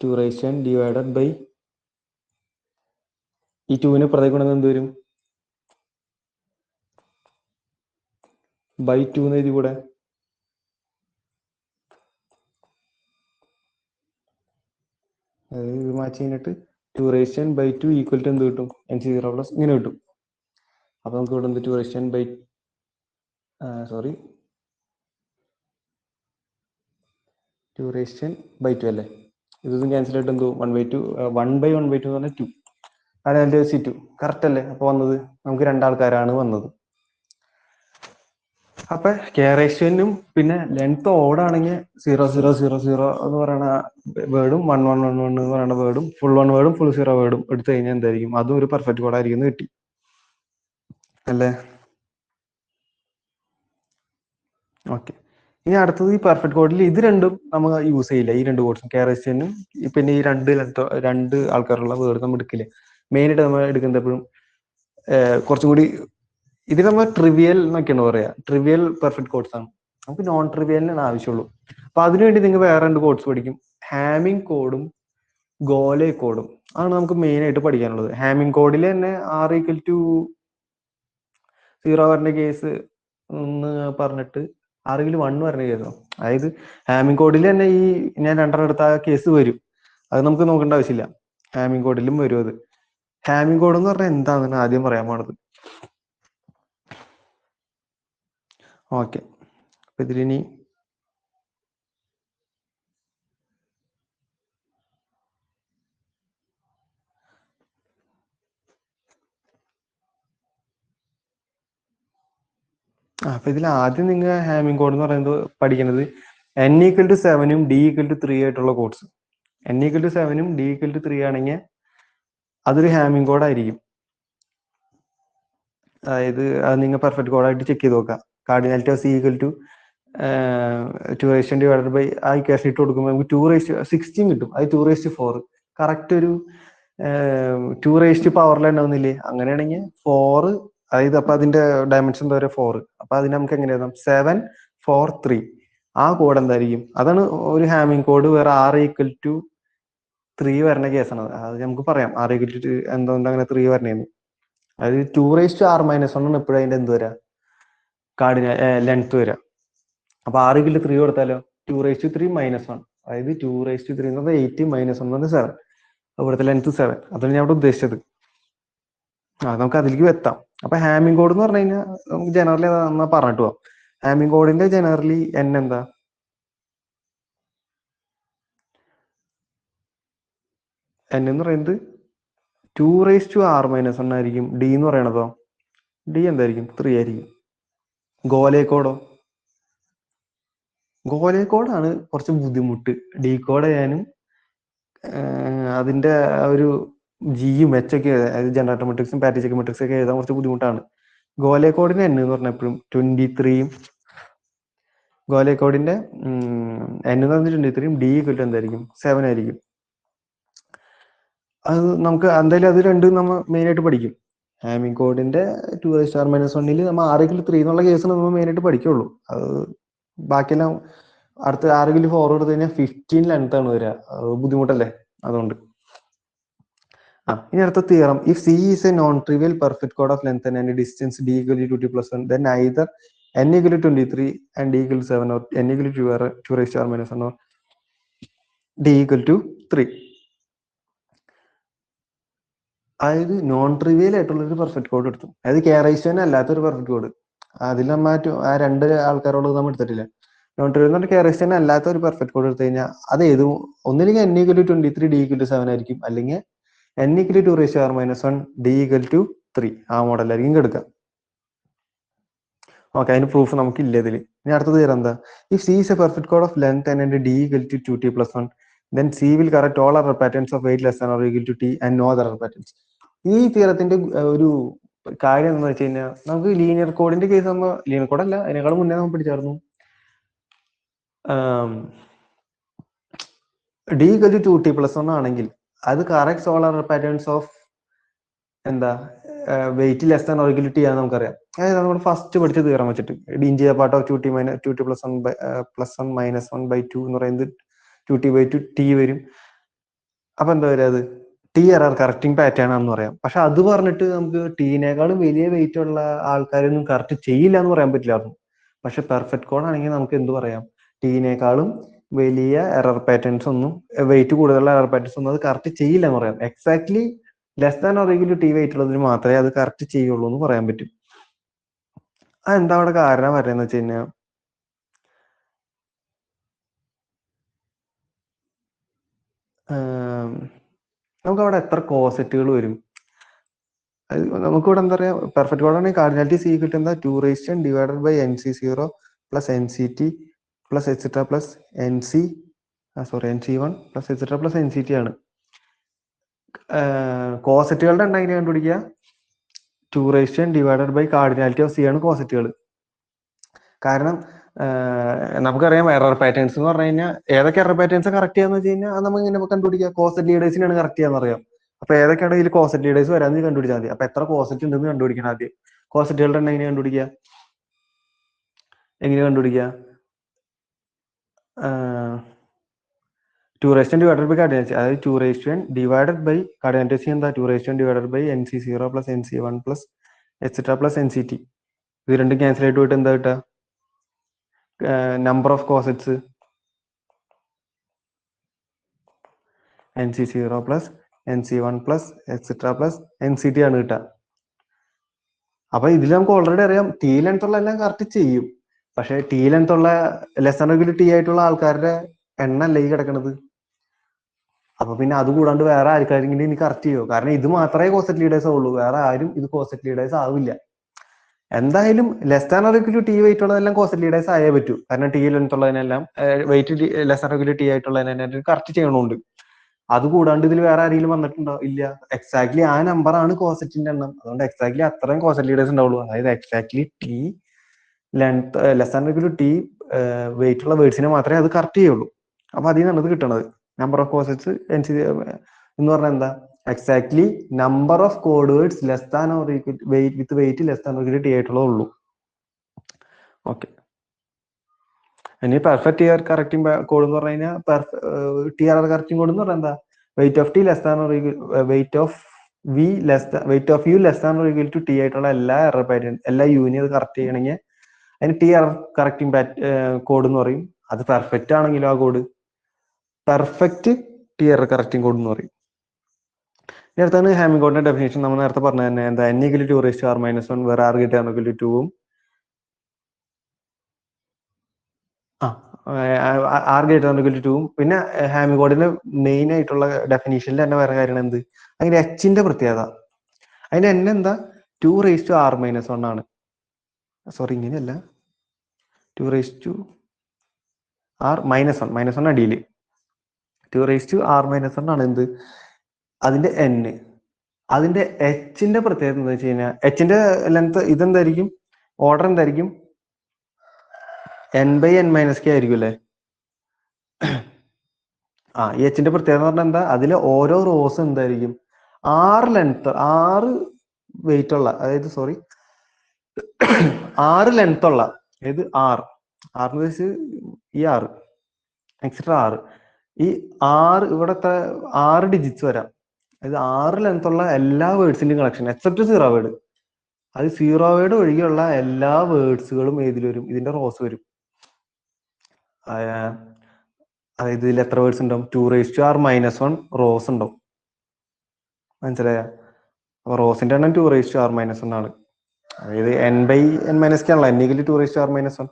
2n ഡിവൈഡഡ് ബൈ ഈ 2ന് പുറത്തേക്ക് കൊണ്ടുവന്ന് എന്ത് വരും? ബൈ 2 എന്ന് എഴുതി കൂടെ? അതായത് ഇത് മാറ്റി കഴിഞ്ഞിട്ട് 2n ബൈ 2 ഈക്വൽ ടു എന്ത് കിട്ടും? NC0 പ്ലസ് ഇങ്ങനെ കിട്ടും. അപ്പൊ നമുക്ക് ഇവിടെ എന്ത്? 2n ബൈ 2n/2 അല്ലേ? ഇതൊന്നും ക്യാൻസൽ ആയിട്ട് എന്തോ 1/2 1/1/2 എന്ന് പറഞ്ഞാൽ 2. അതായത് C2 കറക്റ്റ് അല്ലേ? അപ്പൊ വന്നത് നമുക്ക് രണ്ടാൾക്കാരാണ് വന്നത്. അപ്പൊ K-റേഷ്യോനും പിന്നെ ലെങ്ത് ഓടാണെങ്കിൽ 0 എന്ന് പറയുന്ന വേർഡും 1 എന്ന് പറയുന്ന വേർഡും ഫുൾ 1 വേർഡും ഫുൾ 0 വേർഡും എടുത്തു കഴിഞ്ഞാൽ എന്തായിരിക്കും? അതും ഒരു പെർഫെക്റ്റ് കോഡ് ആയിരിക്കും കിട്ടി അല്ലേ? ഓക്കെ. ഇനി അടുത്തത് ഈ പെർഫെക്റ്റ് കോഡിൽ ഇത് രണ്ടും നമ്മൾ യൂസ് ചെയ്യില്ല. ഈ രണ്ട് കോഡ്സും K-റേഷ്യോനും പിന്നെ ഈ രണ്ട് ആൾക്കാരുള്ള വേർഡ് നമ്മൾ എടുക്കില്ല. മെയിൻ ആയിട്ട് നമ്മൾ എടുക്കുന്നത് എപ്പോഴും കുറച്ചും കൂടി ഇത് നമ്മൾ ട്രിവിയൽ എന്നൊക്കെയാണ് പറയാ. ട്രിവിയൽ പെർഫെക്റ്റ് കോഡ്സ് ആണ്. നമുക്ക് നോൺ ട്രിവിയലിനാണ് ആവശ്യമുള്ളൂ. അപ്പൊ അതിനുവേണ്ടി നിങ്ങൾ വേറെ 2 കോഡ്സ് പഠിക്കും. ഹാമിംഗ് കോഡും ഗോലെ കോഡും ആണ് നമുക്ക് മെയിൻ ആയിട്ട് പഠിക്കാനുള്ളത്. ഹാമിംഗ് കോഡിൽ തന്നെ R=0 പറഞ്ഞ കേസ് എന്ന് പറഞ്ഞിട്ട് R=1 പറഞ്ഞ കേസോ? അതായത് ഹാമിംഗ് കോഡിൽ തന്നെ ഈ ഞാൻ 2 എടുത്ത കേസ് വരും. അത് നമുക്ക് നോക്കേണ്ട ആവശ്യമില്ല. ഹാമിംഗ് കോഡിലും വരും അത്. ഹാമിംഗ് കോഡ് എന്ന് പറഞ്ഞാൽ എന്താണെന്ന് ആദ്യം പറയാൻ പോണത്. ഓക്കെ. അപ്പൊ ഇതിലിനി അപ്പൊ ഇതിൽ ആദ്യം നിങ്ങൾ ഹാമിംഗ് കോഡ് എന്ന് പറയുന്നത് പഠിക്കുന്നത് N=7ഉം D=3 ആയിട്ടുള്ള കോഡ്സ്. N=7ഉം D=3 ആണെങ്കിൽ അതൊരു ഹാമിംഗ് കോഡ് ആയിരിക്കും. അതായത് അത് നിങ്ങൾ പെർഫെക്റ്റ് കോഡായിട്ട് ചെക്ക് ചെയ്ത് നോക്കാം. Cardinality of C equal to 2 divided by ആ ഇക്വേഷൻ ഇട്ട് കൊടുക്കുമ്പോൾ നമുക്ക് 216 കിട്ടും. അത് 2 4 കറക്റ്റ് ഒരു 2 പവറിൽ ഉണ്ടാവുന്നില്ലേ? അങ്ങനെയാണെങ്കിൽ 4, അതായത് അപ്പൊ അതിന്റെ ഡയമെൻഷൻ എന്താ പറയുക? 4. അപ്പൊ അതിന് നമുക്ക് എങ്ങനെ എഴുതാം? 7 4 3. ആ കോഡ് എന്തായിരിക്കും? അതാണ് ഒരു ഹാമിംഗ് കോഡ്. വേറെ r ഈക്വൽ ടു 3 വരുന്ന കേസാണ്. അത് നമുക്ക് പറയാം r ഈക്വൽ ടു എന്തുകൊണ്ട് അങ്ങനെ 3 വരണേന്ന്. അതായത് 2r-1 ആണ് എപ്പോഴും അതിന്റെ എന്ത് വരാം? കാർഡിന ലെങ്ത് വരാം. അപ്പൊ r ഈക്വൽ ടു 3 കൊടുത്താലോ 2 3 -1, അതായത് 2 3 എന്ന് പറഞ്ഞാൽ 8 -1 എന്ന് 7. ഇവിടുത്തെ ലെങ്ത് 7. അതാണ് ഞാൻ ഇവിടെ ഉദ്ദേശിച്ചത്. നമുക്ക് അതിലേക്ക് എത്താം. അപ്പൊ ഹാമിംഗ് കോഡ് എന്ന് പറഞ്ഞു കഴിഞ്ഞാൽ നമുക്ക് ജനറലി പറഞ്ഞിട്ട് പോവാം. ഹാമിംഗ് കോഡിന്റെ ജനറലി n എന്താ? n എന്ന് പറയുന്നത് 2r-1 ആയിരിക്കും. d എന്ന് പറയണതോ d എന്തായിരിക്കും? 3 ആയിരിക്കും. ഗോലേക്കോഡോ? ഗോലേക്കോഡാണ് കുറച്ച് ബുദ്ധിമുട്ട് ഡീകോഡ് ചെയ്യാനും. അതിന്റെ ഒരു ജിയും എച്ച് ഒക്കെ, അതായത് ജനറേറ്റർ മെട്രിക്സും പാറ്റിക് മെട്രിക്സും ഒക്കെ എഴുതാൻ കുറച്ച് ബുദ്ധിമുട്ടാണ്. ഗോലേക്കോഡിന്റെ n എന്ന് പറഞ്ഞാൽ എപ്പോഴും 23. ഗോലേക്കോഡിന്റെ n എന്ന് പറഞ്ഞാൽ 23, d ഈക്വൽ ടു എന്തായിരിക്കും? 7 ആയിരിക്കും. അത് നമുക്ക് എന്തായാലും അത് രണ്ടും നമ്മൾ മെയിൻ ആയിട്ട് പഠിക്കും. ഹാമിംഗ് കോഡിന്റെ 2r-1 നമ്മൾ r ഈക്വൽ ടു 3 എന്നുള്ള കേസിൽ നമ്മൾ മെയിൻ ആയിട്ട് പഠിക്കുള്ളൂ. അത് ബാക്കിയെല്ലാം അടുത്ത r ഈക്വൽ ടു 4 എടുത്തു കഴിഞ്ഞാൽ 15 ലെങ്ത് ആണ് വരിക. ബുദ്ധിമുട്ടല്ലേ? അതുകൊണ്ട് ഇനി അടുത്ത theorem. If c is a non-trivial perfect chord of length and distance d equal to 2t+1, then either n equal to 23 and d equal to 7, or n equal to 2r-1 or d equal to 3. അതായത് non trivial ആയിട്ടുള്ള ഒരു perfect code എടുത്തു. അതായത് കെയറൈസേഷൻ അല്ലാത്തൊരു perfect code. അതിൽ നമ്മ ആ രണ്ട് ആൾക്കാരോട് നമ്മൾ എടുത്തിട്ടില്ല. നോൺ ട്രിവിയൽ എന്ന് പറഞ്ഞാൽ കെയറൈസേഷൻ അല്ലാത്ത ഒരു പെർഫെക്റ്റ് കോഡ് എടുത്തു കഴിഞ്ഞാൽ അത് ഏത് ഒന്നില്ലെങ്കിൽ n equal to 23 d equal to 7 ആയിരിക്കും, അല്ലെങ്കിൽ n equal to 2r-1 d equal to 3. ആ മോഡലായിരിക്കും എടുക്കുക. ഓക്കെ, അതിന് പ്രൂഫ് നമുക്ക് ഇല്ല ഇതിൽ. ഇനി അടുത്തത് തരാം എന്താ? If c is a perfect chord of length and d equal to 2t+1, then c will correct all other patterns of weight less than or equal to t and no other patterns. ഈ തിയറത്തിന്റെ ഒരു കാര്യം എന്താണെന്ന് വെച്ച് കഴിഞ്ഞാൽ, നമുക്ക് linear കോഡിന്റെ case നമ്മൾ linear code അല്ല, അതിനേക്കാളും മുന്നേ നമ്മൾ പഠിച്ചായിരുന്നു. d equal to 2t+1 ആണെങ്കിൽ അത് correct all other patterns of എന്താ weight less than or equal to T ആണെന്ന് നമുക്കറിയാം. അതായത് നമ്മൾ ഫസ്റ്റ് പഠിച്ച തിയറം വെച്ചിട്ട് ഡിഞ്ചിയ പാർട്ട് ഓഫ് 2t+1/2 എന്ന് പറയുന്നത് 2t/2 t വരും. അപ്പൊ എന്താ വരിക? അത് ടി എറർ കറക്റ്റിംഗ് പാറ്റേൺ ആണെന്ന് പറയാം. പക്ഷെ അത് പറഞ്ഞിട്ട് നമുക്ക് ടീനേക്കാളും വലിയ വെയിറ്റ് ഉള്ള ആൾക്കാരൊന്നും കറക്റ്റ് ചെയ്യില്ല എന്ന് പറയാൻ പറ്റില്ലായിരുന്നു. പക്ഷെ പെർഫെക്റ്റ് കോഡ് ആണെങ്കിൽ നമുക്ക് എന്ത് പറയാം? ടീനേക്കാളും വലിയ എറർ പാറ്റേൺസ് ഒന്നും, വെയിറ്റ് കൂടുതലുള്ള എറർ പാറ്റേൺസ് ഒന്നും അത് കറക്റ്റ് ചെയ്യില്ല എന്ന് പറയാം. Exactly less than or equal to T weight ഉള്ളതിന് മാത്രമേ അത് കറക്റ്റ് ചെയ്യുള്ളൂ എന്ന് പറയാൻ പറ്റും. അതെന്താ അവിടെ കാരണം പറയുന്നത് വെച്ച് കഴിഞ്ഞാൽ, നമുക്ക് അവിടെ എത്ര കോസെറ്റുകൾ വരും? നമുക്കിവിടെ എന്താ പറയാ, പെർഫെക്റ്റ് കോഡ് ആണെങ്കിൽ കാർഡിനാലിറ്റി സി കിട്ടുന്ന 2 divided by nc0 plus nct plus etcetera plus nc1 plus etcetera plus nct ആണ്. കോസെറ്റുകളുടെ എണ്ണം എങ്ങനെ കണ്ടുപിടിക്കുക? 2 divided by cardinality of C ആണ് കോസെറ്റുകൾ. കാരണം നമുക്കറിയാം എറർ പാറ്റേൺസ് എന്ന് പറഞ്ഞു കഴിഞ്ഞാൽ ഏതൊക്കെ എറർ പാറ്റേൺസ് കറക്റ്റ് ചെയ്യാന്ന് വെച്ച് കഴിഞ്ഞാൽ അത് നമുക്ക് ഇങ്ങനെ കണ്ടുപിടിക്കുക. കോസെറ്റ് ലീഡേഴ്സിനാണ് കറക്റ്റ് ചെയ്യാന്ന് അറിയാം. അപ്പൊ ഏതൊക്കെയാണ് ഇതിൽ കോസെറ്റ് ലീഡേഴ്സ് വരാന്ന് കണ്ടുപിടിച്ചാൽ മതി. അപ്പൊ എത്ര കോസെറ്റ് ഉണ്ടെന്ന് കണ്ടുപിടിക്കണം ആദ്യം. കോസെറ്റുകളുടെ എണ്ണം എങ്ങനെ കണ്ടുപിടിക്കുക? 2 ഡിവൈഡഡ് ബൈ കാർഡിനാലിറ്റി, അതായത് 2 ഡിവൈഡഡ് ബൈ കാർഡിനാലിറ്റി എന്താ? 2 divided by nc0 plus nc1 plus etcetera plus nct. ഇത് രണ്ടും ക്യാൻസൽ ആയിട്ട് പോയിട്ട് എന്താ കിട്ടുക? Number of cosets nc0 plus nc1 plus etcetera plus nct ആണ് കിട്ടുക. അപ്പൊ ഇതിൽ നമുക്ക് ഓൾറെഡി അറിയാം ടി ലെങ്ത് ഉള്ള എല്ലാം കറക്റ്റ് ചെയ്യും. പക്ഷെ ടി ലെങ്ത് ഉള്ള ലെസ് ടി ആയിട്ടുള്ള ആൾക്കാരുടെ എണ്ണല്ലേ ഈ കിടക്കണത്. അപ്പൊ പിന്നെ അത് കൂടാണ്ട് വേറെ ആൾക്കാരെങ്കിലും ഇനി കറക്റ്റ് ചെയ്യുമോ? കാരണം ഇത് മാത്രമേ കോസെറ്റ് ലീഡേഴ്സ് ഉള്ളൂ, വേറെ ആരും ഇത് കോസെറ്റ് ലീഡേഴ്സ് ആവില്ല. എന്തായാലും less than or equal to T weight ഉള്ളതെല്ലാം കോസെറ്റ് ലീഡേഴ്സ് ആയേ പറ്റൂ. കാരണം ടി ലെങ്ത് ഉള്ളതിനെല്ലാം weight less than or equal to T ആയിട്ടുള്ളതിനെ കറക്റ്റ് ചെയ്യണമുണ്ട്. അത് കൂടാണ്ട് ഇതിൽ വേറെ ആരെങ്കിലും വന്നിട്ടുണ്ടോ? ഇല്ല. എക്സാക്ട്ലി ആ നമ്പർ ആണ് കോസെറ്റിന്റെ എണ്ണം. അതുകൊണ്ട് എക്സാക്ട്ലി അത്രയും കോസെറ്റ് ലീഡേഴ്സ് ഉണ്ടാവുള്ളൂ. അതായത് exactly T length less than equal to T weight ഉള്ള വേർഡ്സിനെ മാത്രമേ അത് കറക്റ്റ് ചെയ്യുള്ളൂ. അപ്പൊ അതിൽ നിന്നാണ് ഇത് കിട്ടണത്. നമ്പർ ഓഫ് കോസെറ്റ്സ് എന്ന് പറഞ്ഞാൽ എന്താ? Exactly number of code words less than or equal weight with weight less than or equal T ആയിട്ടുള്ളേ ഉള്ളൂ. ഓക്കെ. ഇനി perfect T R correcting code എന്ന് പറഞ്ഞു കഴിഞ്ഞാൽ ടി ആർ കറക്റ്റിംഗ് കോഡ് എന്ന് പറഞ്ഞാൽ എന്താ? Weight of T less than or weight of V weight of U less than or equal to T ആയിട്ടുള്ള എല്ലാ എറർ പാറ്റേൺ എല്ലാ യൂണിയൻ അത് കറക്റ്റ് ചെയ്യണമെങ്കിൽ അതിന് ടി ആർ കറക്റ്റിംഗ് കോഡ് എന്ന് പറയും. അത് പെർഫെക്റ്റ് ആണെങ്കിലും ആ code perfect T R correcting code എന്ന് പറയും. നേരത്താണ് ഹാമിംഗ് കോഡിന്റെ ഡെഫിനേഷൻ നമ്മൾ നേരത്തെ പറഞ്ഞ തന്നെ എന്താ? n equal to 2 r minus 1 വേറെ r greater than or equal to 2 r greater than or equal to 2 പിന്നെ ഹാമിംഗ് കോഡിന്റെ മെയിൻ ആയിട്ടുള്ള ഡെഫിനേഷനിൽ തന്നെ വേറെ കാര്യമാണ് എന്ത്? അതിന്റെ എച്ചിന്റെ പ്രത്യേകത. അതിന്റെ n എന്താ? 2 raised to r minus 1 ആണ്. സോറി, ഇങ്ങനെയല്ല, 2 raised to r minus 1 minus 1 അടിയിൽ 2 raised to r minus 1 ആണ് എന്ത്? അതിന്റെ n. അതിന്റെ എച്ചിന്റെ പ്രത്യേകത എന്താ വെച്ച് കഴിഞ്ഞാൽ എച്ചിന്റെ ലെങ്ത് ഇതെന്തായിരിക്കും? ഓർഡർ എന്തായിരിക്കും? n/n-k ആയിരിക്കും അല്ലേ? ഈ എച്ചിന്റെ പ്രത്യേകത എന്ന് പറഞ്ഞാൽ എന്താ? അതിലെ ഓരോ റോസ് എന്തായിരിക്കും? 6 വെയിറ്റ് ഉള്ള, അതായത് സോറി 6 ലെങ്ത് ഉള്ള, അതായത് ആറിന് വെച്ച് ഈ 6 എക്സെട്രാ 6 ഈ 6 ഇവിടത്തെ 6 ഡിജിറ്റ്സ് വരാം. അതായത് 6 ലെങ്ത് ഉള്ള എല്ലാ വേർഡ്സിന്റെയും കളക്ഷൻ എക്സെപ്റ്റ് 0 വേർഡ്. അത് 0 വേർഡ് ഒഴികെയുള്ള എല്ലാ വേർഡ്സുകളും ഏതിൽ വരും? ഇതിന്റെ റോസ് വരും. അതായത് ഇതിൽ എത്ര വേർഡ്സ് ഉണ്ടാവും? 2 raised to r minus 1 rose ഉണ്ടാവും. മനസ്സിലായ? അപ്പൊ റോസിന്റെ എണ്ണം 2 raised to r minus 1 ആണ്. അതായത് n/n-k ആണല്ലോ. n equal to 2 raised to r minus 1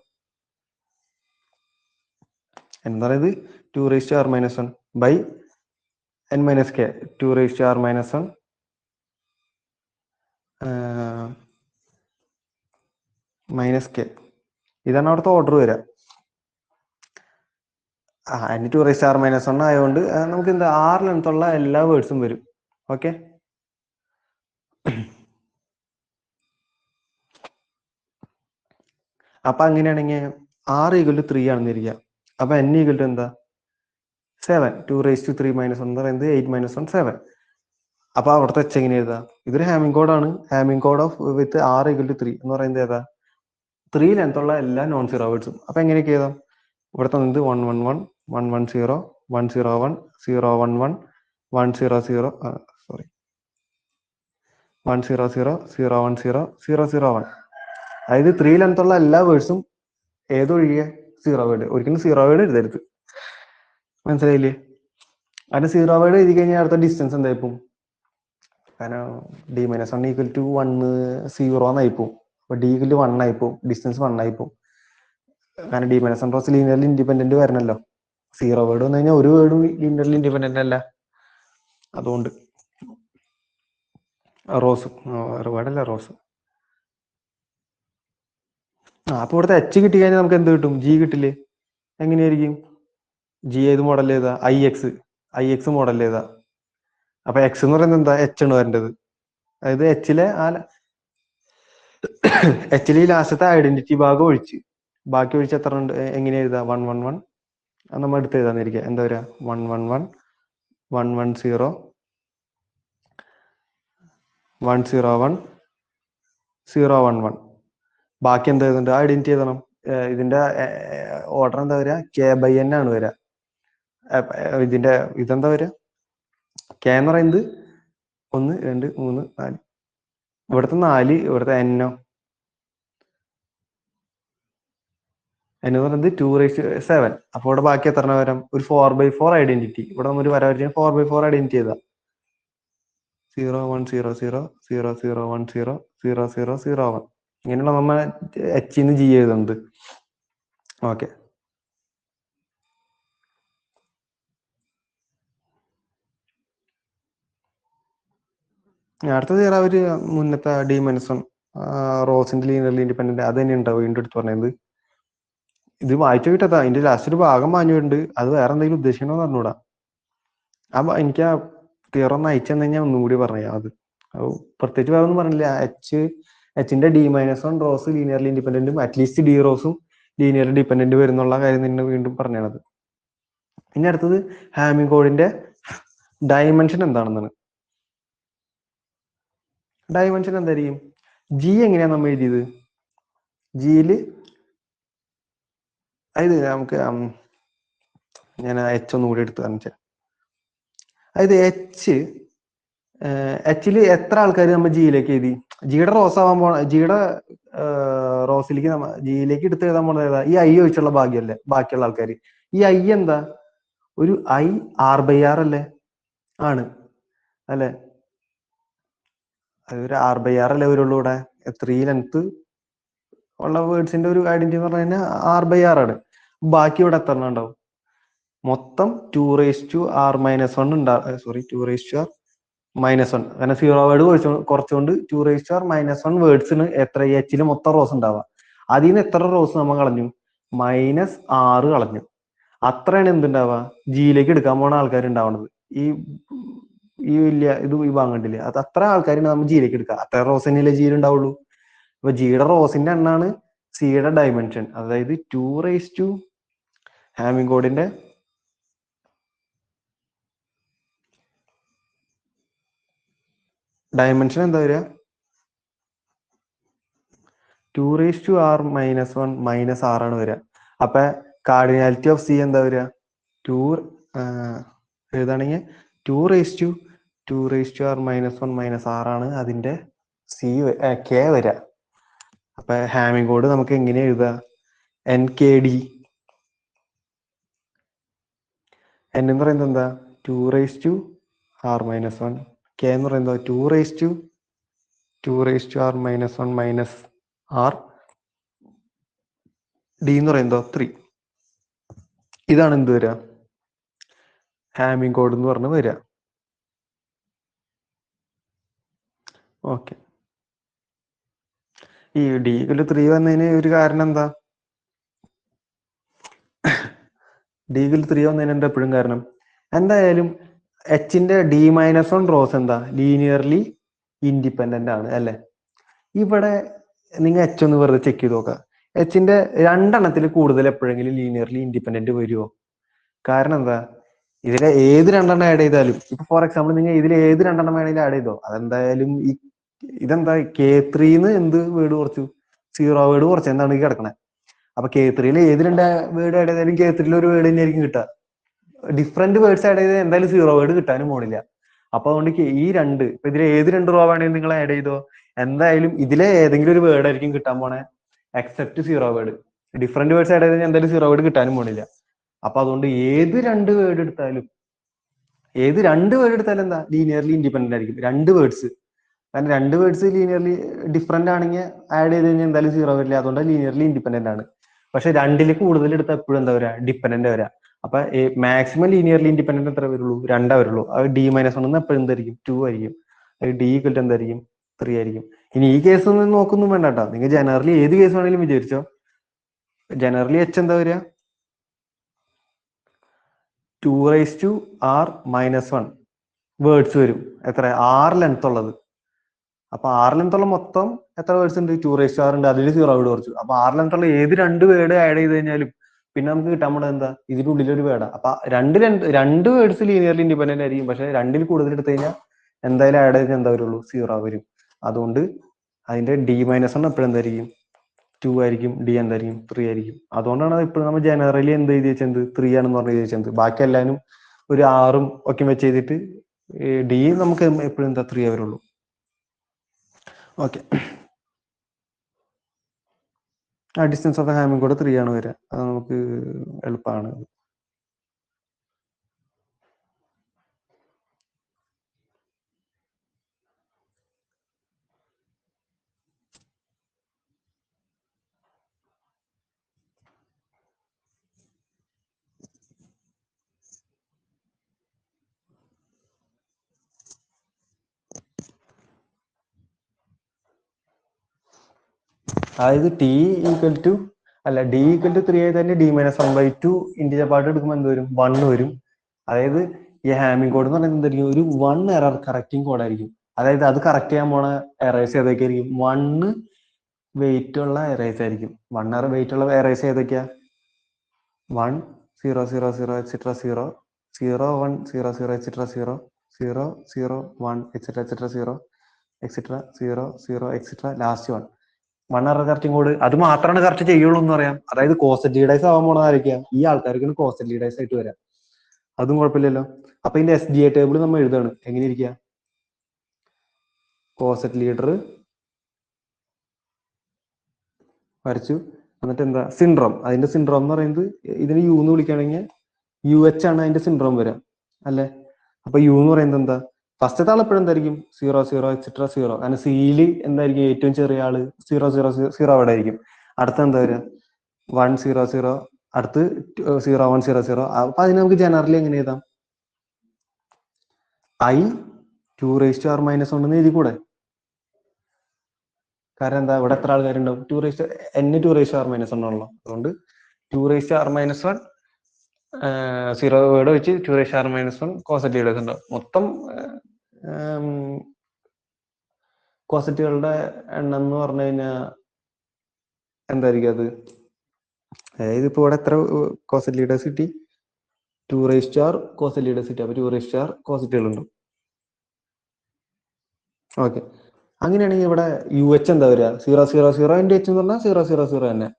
എന്താണ്? ഇത് 2 raised to r minus 1 by n-k 2 raised to r minus 1 minus K. ഇതാണ് അവിടുത്തെ ഓർഡർ വരിക. n 2 raised to r minus 1 ആയതുകൊണ്ട് നമുക്ക് എന്താ? 6 ലെങ്ത് ഉള്ള എല്ലാ വേർഡ്സും വരും. ഓക്കെ. അപ്പൊ അങ്ങനെയാണെങ്കിൽ r equal to 3 ആണെന്ന് ഇരിക്കുക. അപ്പൊ n equal to എന്താ? 7. 2 raised to 3 minus 1 എന്ന് പറയുന്നത് 8 minus 1 7. അപ്പൊ അവിടുത്തെ എച്ച് എങ്ങനെ എഴുതാ? ഇതൊരു ഹാമിംഗ് കോഡാണ്. Hamming code off with r equal to 3 എന്ന് പറയുന്നത് ഏതാ? 3 ലെങ്ത് ഉള്ള എല്ലാ നോൺ സീറോ വേർഡ്സും. അപ്പൊ എങ്ങനെയൊക്കെ എഴുതാം? ഇവിടുത്തെ 111 110 101 011 100 സോറി 100 010 001. അതായത് 3 ലെങ്ത് ഉള്ള എല്ലാ വേർഡ്സും ഏതൊഴികെ 0 വേർഡ്. ഒരിക്കലും 0 വേർഡ് എഴുതരുത്. മനസ്സിലായില്ലേ? അതിന് 0 വേർഡ് എഴുതി കഴിഞ്ഞാൽ അടുത്ത ഡിസ്റ്റൻസ് എന്തായിപ്പോവും? കാരണം d-1 ഈക്വൽ ടു 1 0 എന്നായിപ്പോവും. അപ്പൊ d ഈക്വൽ ടു 1 ആയിപ്പോവും. ഡിസ്റ്റൻസ് 1 ആയിപ്പോവും. കാരണം d-1 റോസ് ലീനിയർലി ഇൻഡിപെൻഡന്റ് വരണല്ലോ. 0 വേർഡ് വന്നു കഴിഞ്ഞാൽ ഒരു വേർഡും ലീനിയർലി ഇൻഡിപെൻഡന്റ് അല്ല. അതുകൊണ്ട് റോസ് വേർഡല്ല റോസ്. അപ്പൊ ഇവിടുത്തെ എച്ച് കിട്ടി കഴിഞ്ഞാൽ നമുക്ക് എന്ത് കിട്ടും? ജി കിട്ടില്ലേ? എങ്ങനെയായിരിക്കും? ജി ഏത് മോഡൽ ഏതാ? ഐ എക്സ് മോഡൽ ഏതാ? അപ്പൊ എക്സ് എന്ന് പറയുന്നത് എന്താ? എച്ച് ആണ് വരേണ്ടത്. അതായത് എച്ചിലെ ഈ ലാസ്റ്റത്തെ ഐഡന്റിറ്റി ഭാഗം ഒഴിച്ച് ബാക്കി ഒഴിച്ച് എത്ര ഉണ്ട്? എങ്ങനെ എഴുതാ? 111 നമ്മൾ എടുത്ത് എഴുതാന്നിരിക്കുക. എന്താ വരാ? 111 110 101 011. ബാക്കി എന്താ എഴുതുന്നുണ്ട്? ഐഡന്റിറ്റി എഴുതണം. ഇതിന്റെ ഓർഡർ എന്താ വരിക? k/n ആണ് വരിക. ഇതിന്റെ ഇതെന്താ വരിക? k എന്ന് പറയുന്നത് 1 2 3 4. ഇവിടുത്തെ 4, ഇവിടുത്തെ എന്നോ എന്ന് പറയുന്നത് 2 raised to 7. അപ്പൊ ഇവിടെ ബാക്കി എത്ര വരാം? ഒരു 4/4 ഐഡന്റിറ്റി. ഇവിടെ നമ്മൾ വരാൻ 4/4 ഐഡന്റിറ്റി ചെയ്താ 0100 0010 0001. ഇങ്ങനെയുള്ള നമ്മൾ എച്ചിന്ന് ജി എഴുതുന്നത്. ഓക്കെ. അടുത്തത് ഒരു മുന്നത്തെ d-1 റോസിന്റെ ലീനിയർലി ഇൻഡിപെൻഡന്റ് അത് തന്നെ ഉണ്ടാവും. വീണ്ടും എടുത്ത് പറയുന്നത് ഇത് വായിച്ചു കിട്ടാ. അതിന്റെ ലാസ്റ്റ് ഒരു ഭാഗം മാഞ്ഞുണ്ട്. അത് വേറെ എന്തെങ്കിലും ഉദ്ദേശിക്കണോ പറഞ്ഞൂടാ. അപ്പൊ എനിക്ക് ആ തിയറം ഒന്ന് അയച്ചു തന്നെ ഞാൻ ഒന്നുകൂടി പറയാം അത്. പ്രത്യേകിച്ച് വേറെ ഒന്നും പറഞ്ഞില്ല. എച്ചിന്റെ D minus one rows linearly ഇൻഡിപെൻഡന്റും അറ്റ്ലീസ്റ്റ് ഡി റോസും ലീനിയർലി ഡിപെൻഡന്റ് വരുന്നുള്ള കാര്യം തന്നെ വീണ്ടും പറഞ്ഞത്. ഇനി അടുത്തത് ഹാമിംഗ് കോഡിന്റെ ഡയമെൻഷൻ എന്താണെന്നാണ്. ഡയമെൻഷൻ എന്തായിരിക്കും? ജി എങ്ങനെയാണ് നമ്മൾ എഴുതിയത്? ജിയില് അതായത് നമുക്ക് ഞാൻ എച്ച് ഒന്നും കൂടി എടുത്തു കാണിച്ചാൽ, അതായത് എച്ചില് എത്ര ആൾക്കാർ നമ്മൾ ജിയിലേക്ക് എഴുതി? ജിയുടെ റോസ് ആവാൻ പോണ, ജിയുടെ റോസിലേക്ക് ജിയിലേക്ക് എടുത്ത് എഴുതാൻ പോണത് ഏതാ? ഈ ഐ ഒഴിച്ചുള്ള ഭാഗ്യമല്ലേ ബാക്കിയുള്ള ആൾക്കാർ. ഈ ഐ എന്താ? ഒരു ഐ R/R അല്ലേ? ആണ് അല്ലെ? അതൊരു R/R അല്ലേ വരുള്ളൂ ഇവിടെ. 3 ലെങ്ത് ഉള്ള വേർഡ്സിന്റെ ഒരു ഐഡന്റിറ്റി എന്ന് പറഞ്ഞു കഴിഞ്ഞാൽ R/R ആണ്. ബാക്കി ഇവിടെ എത്ര ഉണ്ടാവും? മൊത്തം 2r-1 ഉണ്ടാവും. Sorry, 2r-1. കാരണം 0 വേർഡ് കുറച്ചുകൊണ്ട് 2r-1 വേർഡ്സിന് എത്ര എച്ചില് മൊത്തം റോസ് ഉണ്ടാവുക? അതിൽ നിന്ന് എത്ര റോസ് നമ്മൾ കളഞ്ഞു? -6 കളഞ്ഞു. അത്രയാണ് എന്തുണ്ടാവുക? ജിയിലേക്ക് എടുക്കാൻ പോണ ആൾക്കാർ ഉണ്ടാവുന്നത്. ഈ വലിയ ഇത് ഈ ഭാഗം കണ്ടില്ലേ? അത് അത്ര ആൾക്കാരാണ് നമ്മൾ ജിയിലേക്ക് എടുക്കുക. അത്ര റോസ് തന്നെയല്ലേ ജിയിൽ ഉണ്ടാവുള്ളൂ. അപ്പൊ ജിയുടെ റോസിന്റെ എണ്ണാണ് സിയുടെ ഡയമെൻഷൻ. അതായത് 2 ഹാമിംഗ് കോഡിന്റെ ഡയമെൻഷൻ എന്താ വരിക? 2r-1 -r ആണ് വരിക. അപ്പൊ കാർഡിനാലിറ്റി ഓഫ് സി എന്താ വരിക? 2 എഴുതാണെങ്കിൽ 2r-1 -r ആണ് അതിന്റെ k വരിക. അപ്പൊ ഹാമിംഗ് കോഡ് നമുക്ക് എങ്ങനെ എഴുതാ? NKD. n എന്ന് പറയുന്നത് എന്താ? 2r-1. k എന്ന് പറയുന്നത് 2r-1 -r. d എന്ന് പറയുന്നത് 3. ഇതാണ് എന്ത് വരിക? ഹാമിംഗ് കോഡ് എന്ന് പറഞ്ഞ് വരിക. ഓക്കെ. ഈ D=3 വന്നതിന് ഒരു കാരണം എന്താ? D=3 വന്നതിന് എന്താ എപ്പോഴും കാരണം? എന്തായാലും എച്ചിന്റെ D-1 റോസ് എന്താ? ലീനിയർലി ഇൻഡിപെൻഡന്റ് ആണ് അല്ലെ? ഇവിടെ നിങ്ങൾ എച്ച് ഒന്ന് വെറുതെ ചെക്ക് ചെയ്ത് നോക്കുക. എച്ചിന്റെ രണ്ടെണ്ണത്തിൽ കൂടുതൽ എപ്പോഴെങ്കിലും ലീനിയർലി ഇൻഡിപെൻഡന്റ് വരുമോ? കാരണം എന്താ? ഇതിലെ ഏത് രണ്ടെണ്ണം ആഡ് ചെയ്താലും, ഇപ്പൊ ഫോർ എക്സാമ്പിൾ നിങ്ങൾ ഇതിൽ ഏത് രണ്ടെണ്ണം വേണമെങ്കിലും ആഡ് ചെയ്തോ, അതെന്തായാലും ഇതെന്താ K3ന്ന് എന്ത് വേർഡ് കുറച്ചു? 0 വേർഡ് കുറച്ച് എന്താണ് ഈ കിടക്കണേ? അപ്പൊ K3യിൽ ഏത് രണ്ട് വേർഡ് ആഡ് ചെയ്താലും K3യിൽ ഒരു വേർഡ് തന്നെയായിരിക്കും കിട്ടുക. ഡിഫറെന്റ് വേർഡ്സ് ആഡ് ചെയ്താൽ എന്തായാലും 0 വേർഡ് കിട്ടാനും പോണില്ല. അപ്പൊ അതുകൊണ്ട് ഈ രണ്ട്, ഇപ്പൊ ഇതിലെ ഏത് രണ്ട് റോ വേണമെങ്കിലും നിങ്ങൾ ആഡ് ചെയ്തോ, എന്തായാലും ഇതിലെ ഏതെങ്കിലും ഒരു വേർഡ് ആയിരിക്കും കിട്ടാൻ പോണേ, except 0 word. Different words add ചെയ്താൽ എന്തായാലും 0 വേർഡ് കിട്ടാനും പോണില്ല. അപ്പൊ അതുകൊണ്ട് ഏത് രണ്ട് വേർഡ് എടുത്താലും എന്താ? ലീനിയർലി ഇൻഡിപെൻഡന്റ് ആയിരിക്കും രണ്ട് വേർഡ്സ്. കാരണം രണ്ട് വേർഡ്സ് ലീനിയർലി ഡിഫറെന്റ് ആണെങ്കിൽ ആഡ് ചെയ്ത് കഴിഞ്ഞാൽ എന്തായാലും 0 വരില്ല. അതുകൊണ്ട് ലീനിയർലി ഇൻഡിപെൻഡന്റ് ആണ്. പക്ഷെ രണ്ടിൽ കൂടുതൽ എടുത്താൽ എപ്പോഴും എന്താ വരാ? ഡിപെൻഡന്റ് വരാ. അപ്പൊ മാക്സിമം ലീനിയർലി ഇൻഡിപെൻഡന്റ് എത്ര വരുള്ളൂ? 2 വരുള്ളൂ. അത് D-1 എപ്പോഴും എന്തായിരിക്കും? 2 ആയിരിക്കും. D = എന്തായിരിക്കും? 3 ആയിരിക്കും. ഇനി ഈ കേസ് ഒന്നും നോക്കൊന്നും വേണ്ട കേട്ടോ. നിങ്ങൾ ജനറലി ഏത് കേസ് വേണമെങ്കിലും വിചാരിച്ചോ. ജനറലി H എന്താ വരിക? 2r-1 വേർഡ്സ് വരും. എത്ര? 6 ലെങ്ത് ഉള്ളത്. അപ്പൊ 6 ലെങ്ത് ഉള്ള മൊത്തം എത്ര വേർഡ്സ് ഉണ്ട്? 2r ഉണ്ട്. അതിൽ 0 വേർഡ് കുറച്ചു. അപ്പൊ 6 ലെങ്ത് ഉള്ള ഏത് രണ്ട് വേർഡ് ആഡ് ചെയ്ത് കഴിഞ്ഞാലും പിന്നെ നമുക്ക് കിട്ടാൻ പോണത് എന്താ? ഇതിന്റെ ഉള്ളിലൊരു വേർഡാ. അപ്പൊ രണ്ട് വേർഡ്സ് ലീനിയർലി ഇൻഡിപെൻഡന്റ് ആയിരിക്കും. പക്ഷെ രണ്ടിൽ കൂടുതൽ എടുത്തു കഴിഞ്ഞാൽ എന്തായാലും ആഡ് ചെയ്ത് എന്താ വരുള്ളൂ? 0 വരും. അതുകൊണ്ട് അതിന്റെ D-1 എപ്പോഴും എന്തായിരിക്കും? 2 ആയിരിക്കും. D എന്തായിരിക്കും? 3 ആയിരിക്കും. അതുകൊണ്ടാണ് ഇപ്പോഴും നമ്മൾ ജനറലി എന്ത് എഴുതി വെച്ചത്? 3 ആണെന്ന് പറഞ്ഞ് എഴുതി വെച്ചത്. ബാക്കി എല്ലാവരും ഒരു 6ഉം ഒക്കെ വെച്ച് ചെയ്തിട്ട് D നമുക്ക് എപ്പോഴും എന്താ? 3 വരുള്ളൂ. Okay. Distance of the Hamming code 3 ആണ് വരിക. അത് നമുക്ക് എളുപ്പമാണ്. അതായത് D = 3 ആയി തന്നെ D-1/2 ഇന്റിജർ പാർട്ട് എടുക്കുമ്പോൾ എന്ത് വരും? 1 വരും. അതായത് ഈ ഹാമിംഗ് കോഡ് എന്ന് പറയുന്നത് എന്തായിരിക്കും? ഒരു 1 എറർ കറക്റ്റിംഗ് കോഡായിരിക്കും. അതായത് അത് കറക്റ്റ് ചെയ്യാൻ പോണ എറേഴ്സ് ഏതൊക്കെ ആയിരിക്കും? 1 വെയിറ്റ് ഉള്ള എറേഴ്സ് ആയിരിക്കും. 1 എറർ വെയിറ്റ് ഉള്ള എറേഴ്സ് ഏതൊക്കെയാ? 1 0 0 0 etcetera 0 0 1 0 0 etcetera 0 0 0 1 etcetera etcetera 0 etcetera 0 0 etcetera last 1 error correcting code അത് മാത്രമാണ് കറക്റ്റ് ചെയ്യുള്ളൂ എന്ന് പറയാം. അതായത് കോസ്റ്റ് ലീഡേഴ്സ് ആവാൻ പോണതായിരിക്കാം ഈ ആൾക്കാർക്ക് കോസ്റ്റ് ലീഡേഴ്സ് ആയിട്ട് വരാം. അതും കുഴപ്പമില്ലല്ലോ. അപ്പൊ ഇതിന്റെ SGA ടേബിൾ നമ്മൾ എഴുതാണ്. എങ്ങനെ ഇരിക്കുക? കോസ്റ്റ് ലീഡർ വരച്ചു. എന്നിട്ട് എന്താ സിൻഡ്രോം? അതിന്റെ സിൻഡ്രോം എന്ന് പറയുന്നത് ഇതിന് യു എന്ന് വിളിക്കുകയാണെങ്കിൽ UH ആണ് അതിന്റെ സിൻഡ്രോം വരാം അല്ലെ? അപ്പൊ യു എന്ന് പറയുന്നത് എന്താ? ഫസ്റ്റത്തെ ആൾ എപ്പോഴും എന്തായിരിക്കും? 0 0 എക്സെട്ര 0. കാരണം സിയില് എന്തായിരിക്കും ഏറ്റവും ചെറിയ ആള്? 0 0 0 അവിടെ ആയിരിക്കും. അടുത്ത എന്താ വരിക? 1 0 0. അടുത്ത് 0 1 0 0. അപ്പൊ അതിന് നമുക്ക് ജനറലി എങ്ങനെ എഴുതാം? I 2 raised to r minus 1 എന്ന് എഴുതി കൂടെ? കാരണം എന്താ? ഇവിടെ എത്ര ആൾക്കാരുണ്ടാവും? 2 raised to r minus 1 ആണല്ലോ. അതുകൊണ്ട് 2 raised to r minus 1 0 word വെച്ച് 2 raised to r minus 1 കോസറ്റ് leaders ഉണ്ടാവും. മൊത്തം കോസറ്റുകളുടെ എണ്ണം എന്ന് പറഞ്ഞു കഴിഞ്ഞാൽ എന്തായിരിക്കും അത്? അതായത് ഇപ്പൊ ഇവിടെ എത്ര കോസറ്റ് ലീഡേഴ്സ് കിട്ടി? 2 raised to r കോസറ്റ് ലീഡേഴ്സ് കിട്ടി. അപ്പൊ 2 raised to r കോസറ്റുകളുണ്ട്. ഓക്കെ, അങ്ങനെയാണെങ്കിൽ ഇവിടെ UH എന്താ വരിക? 0 0 0 ഇൻറ്റു H എന്ന് പറഞ്ഞാൽ 0 0 0 തന്നെ.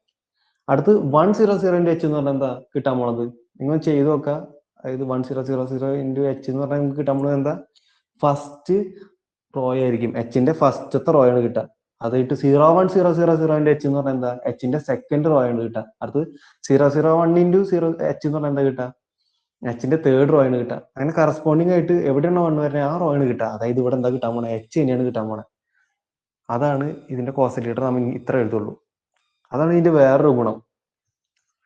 അടുത്ത് 1 0 0 ഇൻറ്റു H എന്ന് പറഞ്ഞാൽ എന്താ കിട്ടാൻ പോണത്? നിങ്ങൾ ചെയ്ത് നോക്കുക. അതായത് 1 0 0 0 ഇൻറ്റു H എന്ന് പറഞ്ഞാൽ നിങ്ങൾക്ക് കിട്ടാൻ പോണത് എന്താ? ഫസ്റ്റ് റോ ആയിരിക്കും. Hന്റെ ഫസ്റ്റത്തെ റോ ആണ് കിട്ടുക. അതായിട്ട് 0 1 0 0 0 ഇൻറ്റു H എന്ന് പറഞ്ഞാൽ എന്താ? Hന്റെ സെക്കൻഡ് റോ ആണ് കിട്ടുക. അടുത്ത് 0 0 1 ഇൻറ്റു 0 H എന്ന് പറഞ്ഞാൽ എന്താ കിട്ടുക? Hന്റെ തേർഡ് റോ ആണ് കിട്ടുക. അങ്ങനെ കറസ്പോണ്ടിങ് ആയിട്ട് എവിടെയാണ് 1 വരുന്നത് ആ റോ ആണ് കിട്ടുക. അതായത് ഇവിടെ എന്താ കിട്ടാൻ പോണേ? H തന്നെയാണ് കിട്ടാൻ പോണേ. അതാണ് ഇതിന്റെ കോസറ്റ് ലീഡർ നമ്മൾ ഇത്ര എഴുതുള്ളൂ. അതാണ് ഇതിന്റെ വേറൊരു ഗുണം.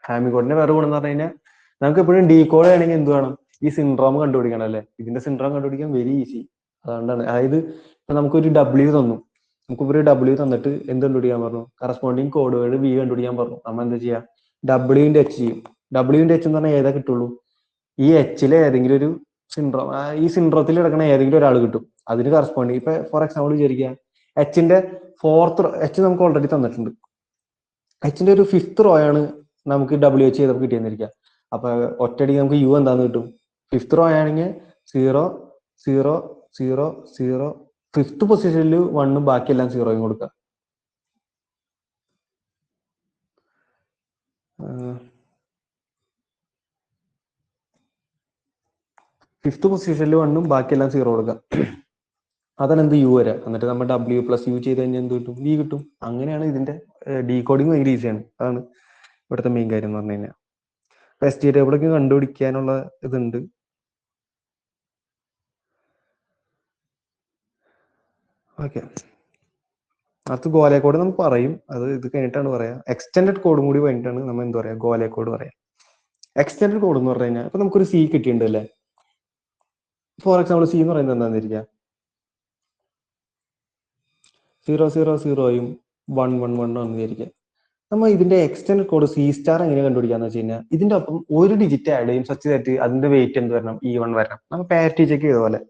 ഹാമിംഗ് കോഡിന്റെ വേറെ ഗുണം എന്ന് പറഞ്ഞു കഴിഞ്ഞാൽ നമുക്ക് എപ്പോഴും ഡീകോഡ് ചെയ്യണമെങ്കിൽ എന്ത് വേണം? ഈ സിൻഡ്രോം കണ്ടുപിടിക്കണം അല്ലേ? ഇതിന്റെ സിൻഡ്രോം കണ്ടുപിടിക്കാൻ വെരി ഈസി. അതുകൊണ്ടാണ്. അതായത് ഇപ്പൊ നമുക്കൊരു W തന്നു. നമുക്കിപ്പോ ഒരു W തന്നിട്ട് എന്ത് കണ്ടുപിടിക്കാൻ പറഞ്ഞു? കറസ്പോണ്ടിങ് കോഡ് വേർഡ് V കണ്ടുപിടിക്കാൻ പറഞ്ഞു. നമ്മൾ എന്താ ചെയ്യുക? W H ചെയ്യും. W H എന്ന് പറഞ്ഞാൽ ഏതാ കിട്ടുള്ളൂ? ഈ Hലെ ഏതെങ്കിലും ഒരു സിൻഡ്രോം, ഈ സിൻഡ്രോത്തിൽ കിടക്കുന്ന ഏതെങ്കിലും ഒരാൾ കിട്ടും. അതിന് കറസ്പോണ്ടിങ് ഇപ്പൊ ഫോർ എക്സാമ്പിൾ വിചാരിക്കുക, Hന്റെ H നമുക്ക് ഓൾറെഡി തന്നിട്ടുണ്ട്. Hന്റെ ഒരു 5th റോ ആണ് നമുക്ക് WH ചെയ്തപ്പോൾ കിട്ടിയെന്നിരിക്കുക. അപ്പൊ ഒറ്റയടിക്ക് നമുക്ക് U എന്താന്ന് കിട്ടും? 5th റോ ആണെങ്കിൽ 0 0 0 0 5th പൊസിഷനിൽ 1 ബാക്കിയെല്ലാം 0യും കൊടുക്കുക. ഫിഫ്ത്ത് പൊസിഷനിൽ 1 ബാക്കിയെല്ലാം 0 കൊടുക്കുക. അതാണ് എന്ത് U വരെ. എന്നിട്ട് നമ്മൾ W + U ചെയ്ത് കഴിഞ്ഞാൽ എന്ത് കിട്ടും? V കിട്ടും. അങ്ങനെയാണ് ഇതിന്റെ ഡീകോഡിങ് ഭയങ്കര ഈസിയാണ്. അതാണ് ഇവിടുത്തെ മെയിൻ കാര്യം എന്ന് പറഞ്ഞു കഴിഞ്ഞാൽ. SGA ടേബിളൊക്കെ കണ്ടുപിടിക്കാനുള്ള ഇതുണ്ട്. ഓക്കെ, അത് ഗോലെ കോഡ് നമുക്ക് പറയും. അത് ഇത് കഴിഞ്ഞിട്ടാണ് പറയാ. എക്സ്റ്റെൻഡഡ് കോഡും കൂടി കഴിഞ്ഞിട്ടാണ് നമ്മൾ എന്താ പറയാ ഗോലെ കോഡ് പറയാം. എക്സ്റ്റെൻഡഡ് കോഡ് എന്ന് പറഞ്ഞു കഴിഞ്ഞാൽ ഇപ്പൊ നമുക്കൊരു C കിട്ടിയിട്ടുണ്ട് അല്ലേ? ഫോർ എക്സാമ്പിൾ C എന്ന് പറയുന്നത് എന്താണെന്നിരിക്കുക? 0 0 0യും 1 1 1 ആണെന്ന് വിചാരിക്കുക. നമ്മൾ ഇതിന്റെ എക്സ്റ്റെൻഡഡ് കോഡ് C* എങ്ങനെ കണ്ടുപിടിക്കാന്ന് വെച്ച് കഴിഞ്ഞാൽ ഇതിന്റെ ഒപ്പം ഒരു ഡിജിറ്റ് ആഡ് ചെയ്യും. സച്ച് ദാറ്റ് അതിന്റെ വെയിറ്റ് എന്ത് വരണം? E1 വരണം. നമ്മൾ പാരിറ്റി ചെക്ക് ചെയ്ത പോലെ.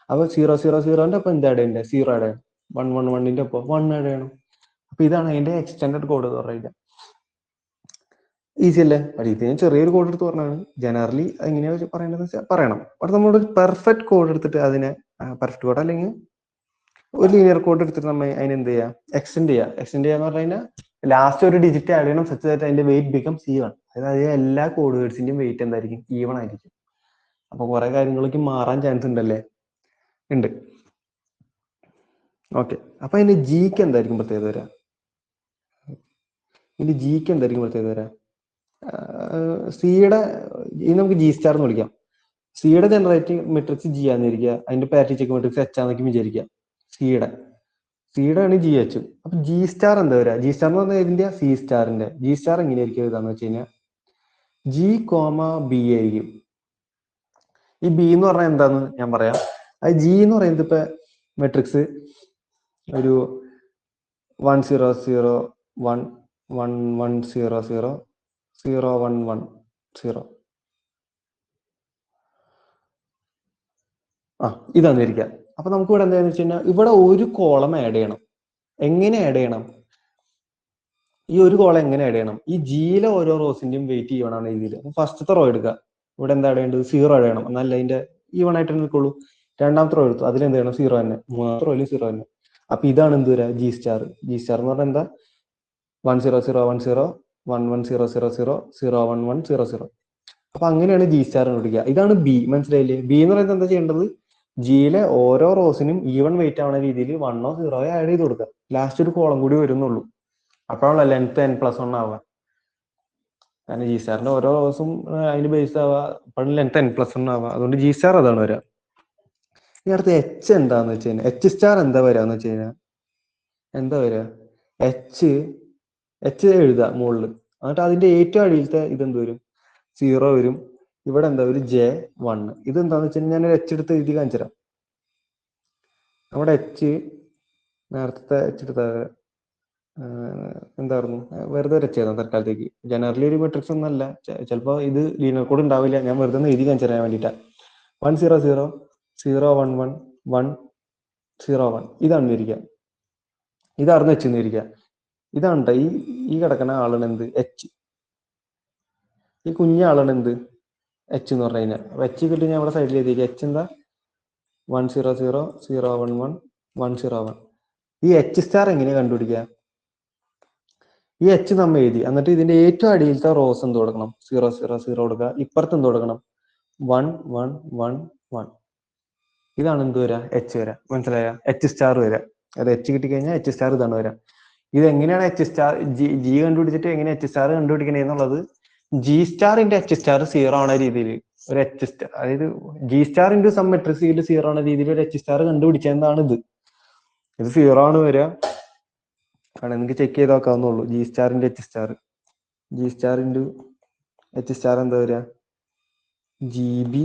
അപ്പൊ 0 0 0ന്റെ ഒപ്പം എന്ത് ആഡ് ചെയ്യണ്ടേ? 0 ആഡ് ചെയ്യണം. 1 1 1ന്റെ ഒപ്പം 1 ആഡ് ചെയ്യണം. അപ്പൊ ഇതാണ് അതിന്റെ എക്സ്റ്റെൻഡഡ് കോഡ് എന്ന് പറയുന്നത്. ഈസി അല്ലേ? ഇതിന് ചെറിയൊരു കോഡ് എടുത്ത് പറഞ്ഞാണ്. ജനറലി എങ്ങനെയാ പറയേണ്ടതെന്ന് വെച്ചാൽ പറയണം. അവിടെ നമ്മളൊരു പെർഫെക്റ്റ് കോഡ് എടുത്തിട്ട് അതിനെ പെർഫെക്റ്റ് കോഡ് അല്ലെങ്കിൽ ഒരു ലീനിയർ കോഡ് എടുത്തിട്ട് നമ്മൾ അതിന് എന്ത് ചെയ്യാം? എക്സ്റ്റെൻഡ് ചെയ്യാന്ന് പറഞ്ഞു കഴിഞ്ഞാൽ ലാസ്റ്റ് ഒരു ഡിജിറ്റ് ആഡ് ചെയ്യണം. സച്ച് ദാറ്റ് അതിന്റെ വെയിറ്റ് ബിക്കം E1. അതായത് എല്ലാ കോഡ് വേർഡ്സിന്റെയും വെയിറ്റ് എന്തായിരിക്കും? E1 ആയിരിക്കും. അപ്പൊ കുറെ കാര്യങ്ങളൊക്കെ മാറാൻ ചാൻസ് ഉണ്ടല്ലേ? ഉണ്ട്. ഓക്കെ, അപ്പൊ അതിന്റെ ജിക്ക് എന്തായിരിക്കും പ്രത്യേകത വരാ? ഇതിന്റെ ജിക്ക് എന്തായിരിക്കും പ്രത്യേകത വരാ? സിയുടെ ഇത് നമുക്ക് G* എന്ന് വിളിക്കാം. സിയുടെ ജനറേറ്റിംഗ് മെട്രിക്സ് G ആന്നിരിക്കുക. അതിന്റെ പാരിറ്റി ചെക്ക് മെട്രിക്സ് H ആണെന്നൊക്കെ വിചാരിക്കുക. സിയുടെ ആണ് GH. അപ്പൊ G* എന്താ വരാ? G* എന്ന് പറഞ്ഞാൽ ഇതിന്റെ C*ന്റെ G* എങ്ങനെയായിരിക്കും ഇതാന്ന് വെച്ച് കഴിഞ്ഞാൽ G, B ആയിരിക്കും. ഈ B എന്ന് പറഞ്ഞാൽ എന്താന്ന് ഞാൻ പറയാം. അത് G എന്ന് പറയുന്നത് ഇപ്പൊ മെട്രിക്സ് ഒരു 1 0 0 1 1 1 0 0 0 1 1 0 ഇതാന്ന് ഇരിക്കാം. അപ്പൊ നമുക്ക് ഇവിടെ എന്താന്ന് വെച്ച് കഴിഞ്ഞാൽ ഇവിടെ ഒരു കോളം ആഡ് ചെയ്യണം. എങ്ങനെ ആഡ് ചെയ്യണം? ഈ ഒരു കോളം എങ്ങനെ ആഡ് ചെയ്യണം? ഈ ജിയിലെ ഓരോ റോസിന്റെയും വെയിറ്റ് ഈവൺ രീതിയിൽ ഫസ്റ്റത്തെ റോ എടുക്കുക. ഇവിടെ എന്താ ആഡ് ചെയ്യേണ്ടത്? 0 ആഡ് ചെയ്യണം. എന്നല്ല അതിന്റെ ഈവൺ ആയിട്ട് നിൽക്കുള്ളൂ. രണ്ടാമത്തെ റോ എടുത്തു, അതിലെന്ത് ചെയ്യണം? 0 തന്നെ. മൂന്നാമത്തെ റോയിലും 0 തന്നെ. അപ്പൊ ഇതാണ് എന്ത് വരിക? G star. ജി സ്റ്റാർ എന്ന് പറഞ്ഞാൽ എന്താ? 10010 1100 അപ്പൊ അങ്ങനെയാണ് ജി സ്റ്റാർ കണ്ടുപിടിക്കുക. ഇതാണ് ബി. മനസ്സിലായില്ലേ? ബി എന്ന് പറയുന്നത് എന്താ ചെയ്യേണ്ടത്? ജിയിലെ ഓരോ റോസിനും ഈവൺ വെയിറ്റ് ആവുന്ന രീതിയിൽ 1 0 ആഡ് ചെയ്ത് കൊടുക്കുക. ലാസ്റ്റ് ഒരു കോളം കൂടി വരുന്നുള്ളൂ. അപ്പോഴാണല്ലോ ലെങ്ത് n+1 ആവുക. കാരണം ജി സ്റ്റാറിന്റെ ഓരോ റോസും അതിന് ബേസ് ആവുക. അപ്പോഴും ലെങ്ത് n+1 ആവുക. അതുകൊണ്ട് ജി സ്റ്റാർ അതാണ് വരിക. ഇനി അടുത്ത് എച്ച് എന്താന്ന് വെച്ച് കഴിഞ്ഞാൽ, എച്ച് സ്റ്റാർ എന്താ വരാന്ന് വെച്ച് കഴിഞ്ഞാൽ, എന്താ വരിക? എച്ച് എഴുതുക മുകളിൽ. എന്നിട്ട് അതിന്റെ ഏറ്റവും അടിയിലത്തെ ഇതെന്ത് വരും? 0 വരും. ഇവിടെ എന്താ ഒരു J1. ഇതെന്താന്ന് വെച്ച് കഴിഞ്ഞാൽ ഞാൻ എച്ച് എടുത്ത് എഴുതി കാണിച്ചു തരാം. നമ്മുടെ നേരത്തെ എച്ച് എടുത്ത എന്തായിരുന്നു? വെറുതെ ഒരു എച്ച് ചെയ്താൽ തൽക്കാലത്തേക്ക്. ജനറലി ഒരു മെട്രിക്സ് ഒന്നല്ല, ചിലപ്പോൾ ഇത് ലീനിയർ കോഡ് ഉണ്ടാവില്ല. ഞാൻ വെറുതെ ഒന്ന് എഴുതി കാണിച്ചു തരാൻ വേണ്ടിയിട്ടാണ്. 100 011 101 ഇതാണ് ഇരിക്കുക. ഇതായിരുന്നു എച്ച് എന്നിരിക്കുക. ഇതാണ് ഈ കിടക്കുന്ന ആളാണ് എന്ത്? എച്ച്. ഈ കുഞ്ഞ ആളാണ് എന്ത്? എച്ച് എന്ന് പറഞ്ഞു കഴിഞ്ഞാൽ. അപ്പൊ എച്ച് കിട്ടി ഞാൻ ഇവിടെ സൈഡിൽ എഴുതിയിരിക്കുക. എച്ച് എന്താ? 100 011 101. ഈ എച്ച് സ്റ്റാർ എങ്ങനെയാ കണ്ടുപിടിക്കുക? ഈ എച്ച് നമ്മൾ എഴുതി, എന്നിട്ട് ഇതിന്റെ ഏറ്റവും അടിയിലത്തെ റോസ് എന്ത് കൊടുക്കണം? 0 0 0 കൊടുക്കുക. ഇപ്പുറത്ത് എന്ത് കൊടുക്കണം? 1 1 1 1. ഇതാണ് എന്ത് വരാ? എച്ച് വരാ. മനസ്സിലായ? എച്ച് സ്റ്റാർ വരാ. അത് എച്ച് കിട്ടിക്കഴിഞ്ഞാൽ എച്ച് സ്റ്റാർ ഇതാണ് വരാം. ഇത് എങ്ങനെയാണ് എച്ച് സ്റ്റാർ ജി കണ്ടുപിടിച്ചിട്ട് എങ്ങനെ എച്ച് സ്റ്റാർ കണ്ടുപിടിക്കണേ എന്നുള്ളത്, ജി സ്റ്റാറിന്റെ എച്ച് സ്റ്റാർ 0 ആവുന്ന രീതിയിൽ ഒരു എച്ച് സ്റ്റാർ, അതായത് G star into some matrix 0 ആവുന്ന രീതിയിൽ ഒരു എച്ച് സ്റ്റാർ കണ്ടുപിടിച്ചതാണ് ഇത്. 0 ആണ് വരിക. കാരണം നിങ്ങൾക്ക് ചെക്ക് ചെയ്ത് നോക്കാവുന്നുള്ളൂ. ജി സ്റ്റാറിന്റെ H star, G star into H star എന്താ വരിക? GB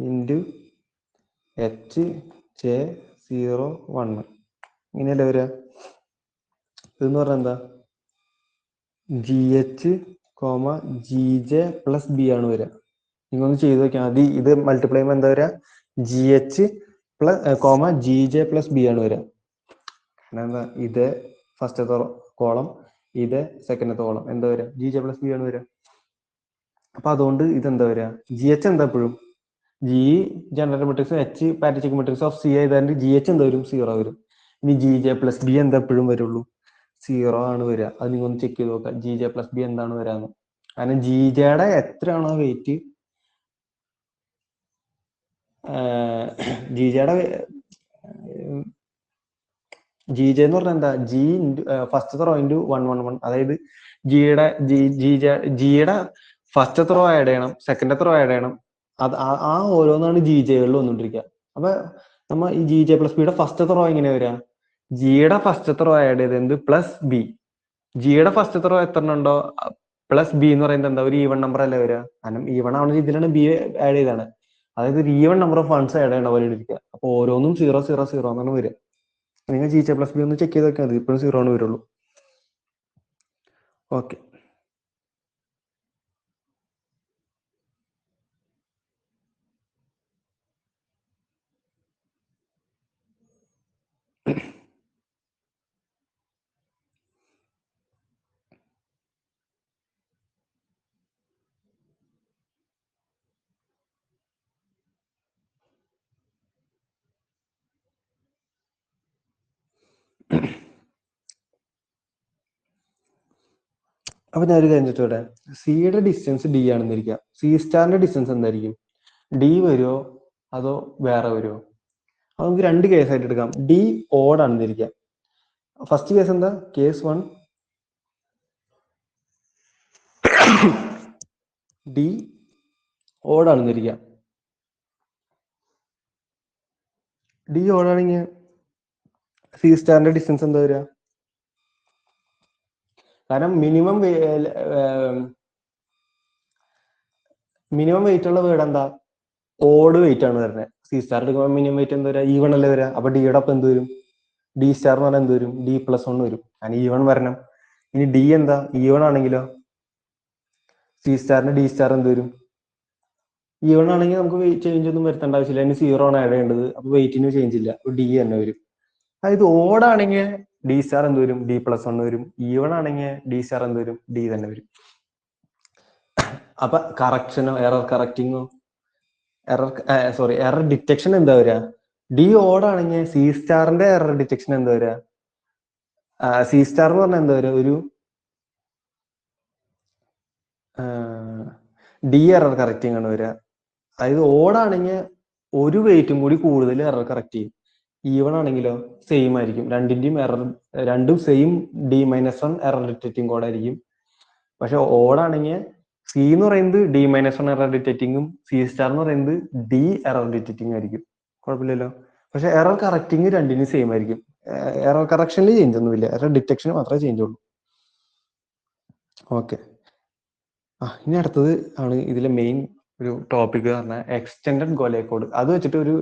into H J01. ഇങ്ങനെയല്ലേ വരിക? ഇതെന്ന് പറഞ്ഞാൽ എന്താ? GH, GJ പ്ലസ് ബി ആണ് വരിക. നിങ്ങളൊന്ന് ചെയ്ത് നോക്കിയാൽ മതി. ഇത് മൾട്ടിപ്ലൈ ചെയ്യുമ്പോൾ എന്താ വരിക? GH GJ പ്ലസ് ബി ആണ് വരിക. എന്താ? ഇത് ഫസ്റ്റത്തെ കോളം, ഇത് സെക്കൻഡത്തെ കോളം. എന്താ വരിക? GJ പ്ലസ് ബി ആണ് വരിക. അപ്പൊ അതുകൊണ്ട് ഇതെന്താ വരിക? GH എന്താ എപ്പോഴും? G general matrix, H parity matrix of C ആയതുകൊണ്ട് GH എന്താ വരും? 0 വരും. ഇനി GJ പ്ലസ് ബി എന്താ എപ്പോഴും വരുള്ളൂ? 0 ആണ് വരിക. അത് നിങ്ങൾ ഒന്ന് ചെക്ക് ചെയ്ത് നോക്കാം. GJ പ്ലസ് ബി എന്താണ് വരാന്ന്. കാരണം GJയുടെ എത്രയാണോ വെയിറ്റ്, GJ എന്ന് പറഞ്ഞാൽ എന്താ? G ഫസ്റ്റത്തെ റോ ഇൻറ്റു 111. അതായത് ജിയുടെ ഫസ്റ്റത്തെ റോ ആഡ് ചെയ്യണം, സെക്കൻഡത്തെ റോ ആഡ് ചെയ്യണം. അത് ആ ഓരോന്നാണ് GJകളിൽ വന്നുകൊണ്ടിരിക്കുക. അപ്പൊ നമ്മ ഈ GJ പ്ലസ് ബിയുടെ ഫസ്റ്റത്തെ റോ എങ്ങനെയാ വരിക? ജിയുടെ ഫസ്റ്റത്തെ റോ ആഡ് ചെയ്ത് എന്ത്? Plus B. ജിയുടെ ഫസ്റ്റത്തെ റോ എത്ര ഉണ്ടോ പ്ലസ് ബി എന്ന് പറയുന്നത് എന്താ? ഒരു ഈവൺ നമ്പർ അല്ലേ വരിക? കാരണം ഈവൺ ആവുന്ന രീതിയിലാണ് ബി ആഡ് ചെയ്താണ്. അതായത് ഒരു even number of funds add ചെയ്യണ പോലെ ഇരിക്കുക. അപ്പൊ ഓരോന്നും 0 0 0 എന്നാണ് വരിക. നിങ്ങൾ GJ പ്ലസ് ബി ഒന്ന് ചെക്ക് ചെയ്ത് നോക്കിയാൽ മതി. ഇപ്പോഴും 0 ആണ് വരുള്ളൂ. ഓക്കെ. അപ്പൊ ഞാനൊരു കഴിഞ്ഞിട്ട് ഇവിടെ സിയുടെ ഡിസ്റ്റൻസ് ഡി ആണെന്നിരിക്കുക. സി സ്റ്റാറിന്റെ ഡിസ്റ്റൻസ് എന്തായിരിക്കും? ഡി വരുമോ അതോ വേറെ വരുമോ? അത് നമുക്ക് രണ്ട് കേസായിട്ട് എടുക്കാം. ഡി ഓഡ് ആണെന്നിരിക്കുക. ഫസ്റ്റ് കേസ് എന്താ? കേസ് 1 ഡി ഓഡ് ആണെന്നിരിക്കുക. ഡി ഓഡ് ആണെങ്കിൽ സി സ്റ്റാറിന്റെ ഡിസ്റ്റൻസ് എന്താ വരിക? കാരണം മിനിമം വെയിറ്റ് ഉള്ള വേർഡ് എന്താ? ഓഡ് വെയിറ്റ് ആണ് വരുന്നത്. സി സ്റ്റാർ എടുക്കുമ്പോൾ മിനിമം വെയിറ്റ് എന്താ വരിക? ഈവൺ അല്ലേ വരിക. അപ്പൊ ഡിയുടെ ഒപ്പം എന്ത് വരും? ഡി സ്റ്റാർ എന്ന് പറഞ്ഞാൽ എന്ത് വരും? D+1 വരും. കാരണം ഈവൺ വരണം. ഇനി ഡി എന്താ? ഈവൺ ആണെങ്കിലോ സി സ്റ്റാറിന് ഡി സ്റ്റാർ എന്ത് വരും? ഈവൺ ആണെങ്കിൽ നമുക്ക് ചേഞ്ച് ഒന്നും വരുത്തേണ്ട ആവശ്യമില്ല, അതിന് സീറോ ആണ് ആഡ് ചെയ്യേണ്ടത്, അപ്പൊ വെയിറ്റിന് ചേഞ്ച് ഇല്ല, ഡി തന്നെ വരും. അതായത് ഓഡ് ആണെങ്കിൽ ഡി സ്റ്റാർ എന്ത് വരും, ഡി പ്ലസ് 1 വരും. ഈവൺ ആണെങ്കിൽ ഡി സ്റ്റാർ എന്ത് വരും, ഡി തന്നെ വരും. അപ്പൊ കറക്ഷനോ എറർ കറക്റ്റിങ്ങോ എറർ ഡിറ്റക്ഷൻ എന്താ വരിക, ഡി ഓഡ് ആണെങ്കിൽ സി സ്റ്റാറിന്റെ എറർ ഡിറ്റക്ഷൻ എന്താ വരിക, സി സ്റ്റാർ എന്ന് പറഞ്ഞാൽ എന്താ വരിക, ഒരു ഡി എറർ കറക്റ്റിംഗ് ആണ് വരിക. അതായത് ഓഡ് ആണെങ്കിൽ ഒരു വെയിറ്റും കൂടി കൂടുതൽ എറർ കറക്റ്റ് ചെയ്യും. ഈവൺ ആണെങ്കിലോ സെയിം ആയിരിക്കും, രണ്ടും same D-1 error detecting code ആയിരിക്കും. പക്ഷെ ഓഡ് ആണെങ്കിൽ സി എന്ന് പറയുന്നത് D-1 എറർ ഡിറ്റക്റ്റിംഗും സി സ്റ്റാർ എന്ന് പറയുന്നത് ഡി എറർ ഡിറ്റക്റ്റിംഗ് ആയിരിക്കും. കുഴപ്പമില്ലല്ലോ. പക്ഷെ എറർ കറക്റ്റിംഗ് രണ്ടിനും സെയിം ആയിരിക്കും. എറർ കറക്ഷനിൽ ചേഞ്ച് ഒന്നുമില്ല, എറർ ഡിറ്റക്ഷന് മാത്രമേ ചേഞ്ച് ഉള്ളൂ. ഓക്കെ, ഇനി അടുത്തത് ആണ് ഇതിലെ മെയിൻ ഒരു ടോപ്പിക് പറഞ്ഞാൽ എക്സ്റ്റെൻഡഡ് ഗോലെ കോഡ്. അത് വെച്ചിട്ട് ഒരു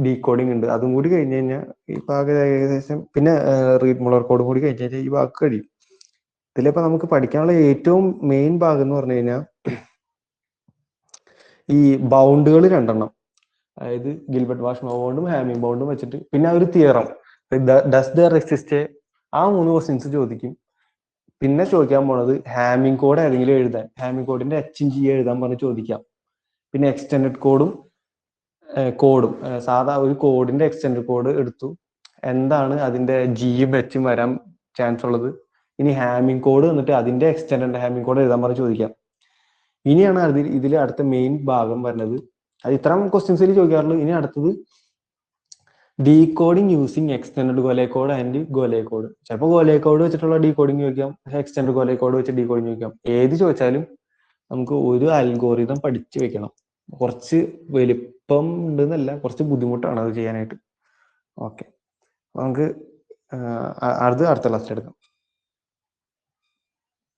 ഡീകോഡിങ് ഉണ്ട്. അതും കൂടി കഴിഞ്ഞ് കഴിഞ്ഞാൽ ഈ ഭാഗം ഏകദേശം, പിന്നെ റീഡ് മുളർ കോഡും കൂടി കഴിഞ്ഞ് കഴിഞ്ഞാൽ ഈ ഭാഗം കഴിയും. ഇതിലിപ്പോ നമുക്ക് പഠിക്കാനുള്ള ഏറ്റവും മെയിൻ ഭാഗം എന്ന് പറഞ്ഞു കഴിഞ്ഞാൽ ഈ ബൗണ്ടുകൾ രണ്ടെണ്ണം, അതായത് ഗിൽബർട്ട് വാഷ്മോ ബൗണ്ടും ഹാമിംഗ് ബൗണ്ടും വെച്ചിട്ട്, പിന്നെ ഒരു തിയറം ഡസ് ദർ എക്സിസ്റ്റ്, ആ 3 ക്വസ്റ്റ്യൻസ് ചോദിക്കും. പിന്നെ ചോദിക്കാൻ പോണത് ഹാമിംഗ് കോഡ് ഏതെങ്കിലും എഴുതാൻ, ഹാമിംഗ് കോഡിന്റെ എച്ചും ജി എഴുതാൻ പറഞ്ഞ് ചോദിക്കാം. പിന്നെ എക്സ്റ്റെൻഡഡ് കോഡും സാധാ ഒരു കോഡിന്റെ എക്സ്റ്റെൻഡഡ് കോഡ് എടുത്തു, എന്താണ് അതിന്റെ ജിയും എച്ചും വരാൻ ചാൻസ് ഉള്ളത്. ഇനി ഹാമിംഗ് കോഡ് എന്നിട്ട് അതിന്റെ എക്സ്റ്റെൻഡഡ് ഹാമിംഗ് കോഡ് എഴുതാൻ പറഞ്ഞ് ചോദിക്കാം. ഇനിയാണ് ഇതിൽ അടുത്ത മെയിൻ ഭാഗം വരുന്നത്. അത് ഇത്തരം ക്വസ്റ്റ്യൻസിൽ ചോദിക്കാറുള്ളൂ. ഇനി അടുത്തത് decoding using extended Gole code and Gole code. ചിലപ്പോൾ ഗോലെ കോഡ് വെച്ചിട്ടുള്ള ഡീകോഡിങ് ചോദിക്കാം, എക്സ്റ്റെൻഡഡ് ഗോലെ കോഡ് വെച്ച് ഡീകോഡിങ് ചോദിക്കാം. ഏത് ചോദിച്ചാലും നമുക്ക് ഒരു അൽഗോറിതം പഠിച്ചു വെക്കണം. കുറച്ച് വലിപ്പം ഉണ്ടെന്നല്ല, കുറച്ച് ബുദ്ധിമുട്ടാണ് അത് ചെയ്യാനായിട്ട്. ഓക്കെ, നമുക്ക് അടുത്ത ക്ലാസ്സിൽ എടുക്കാം.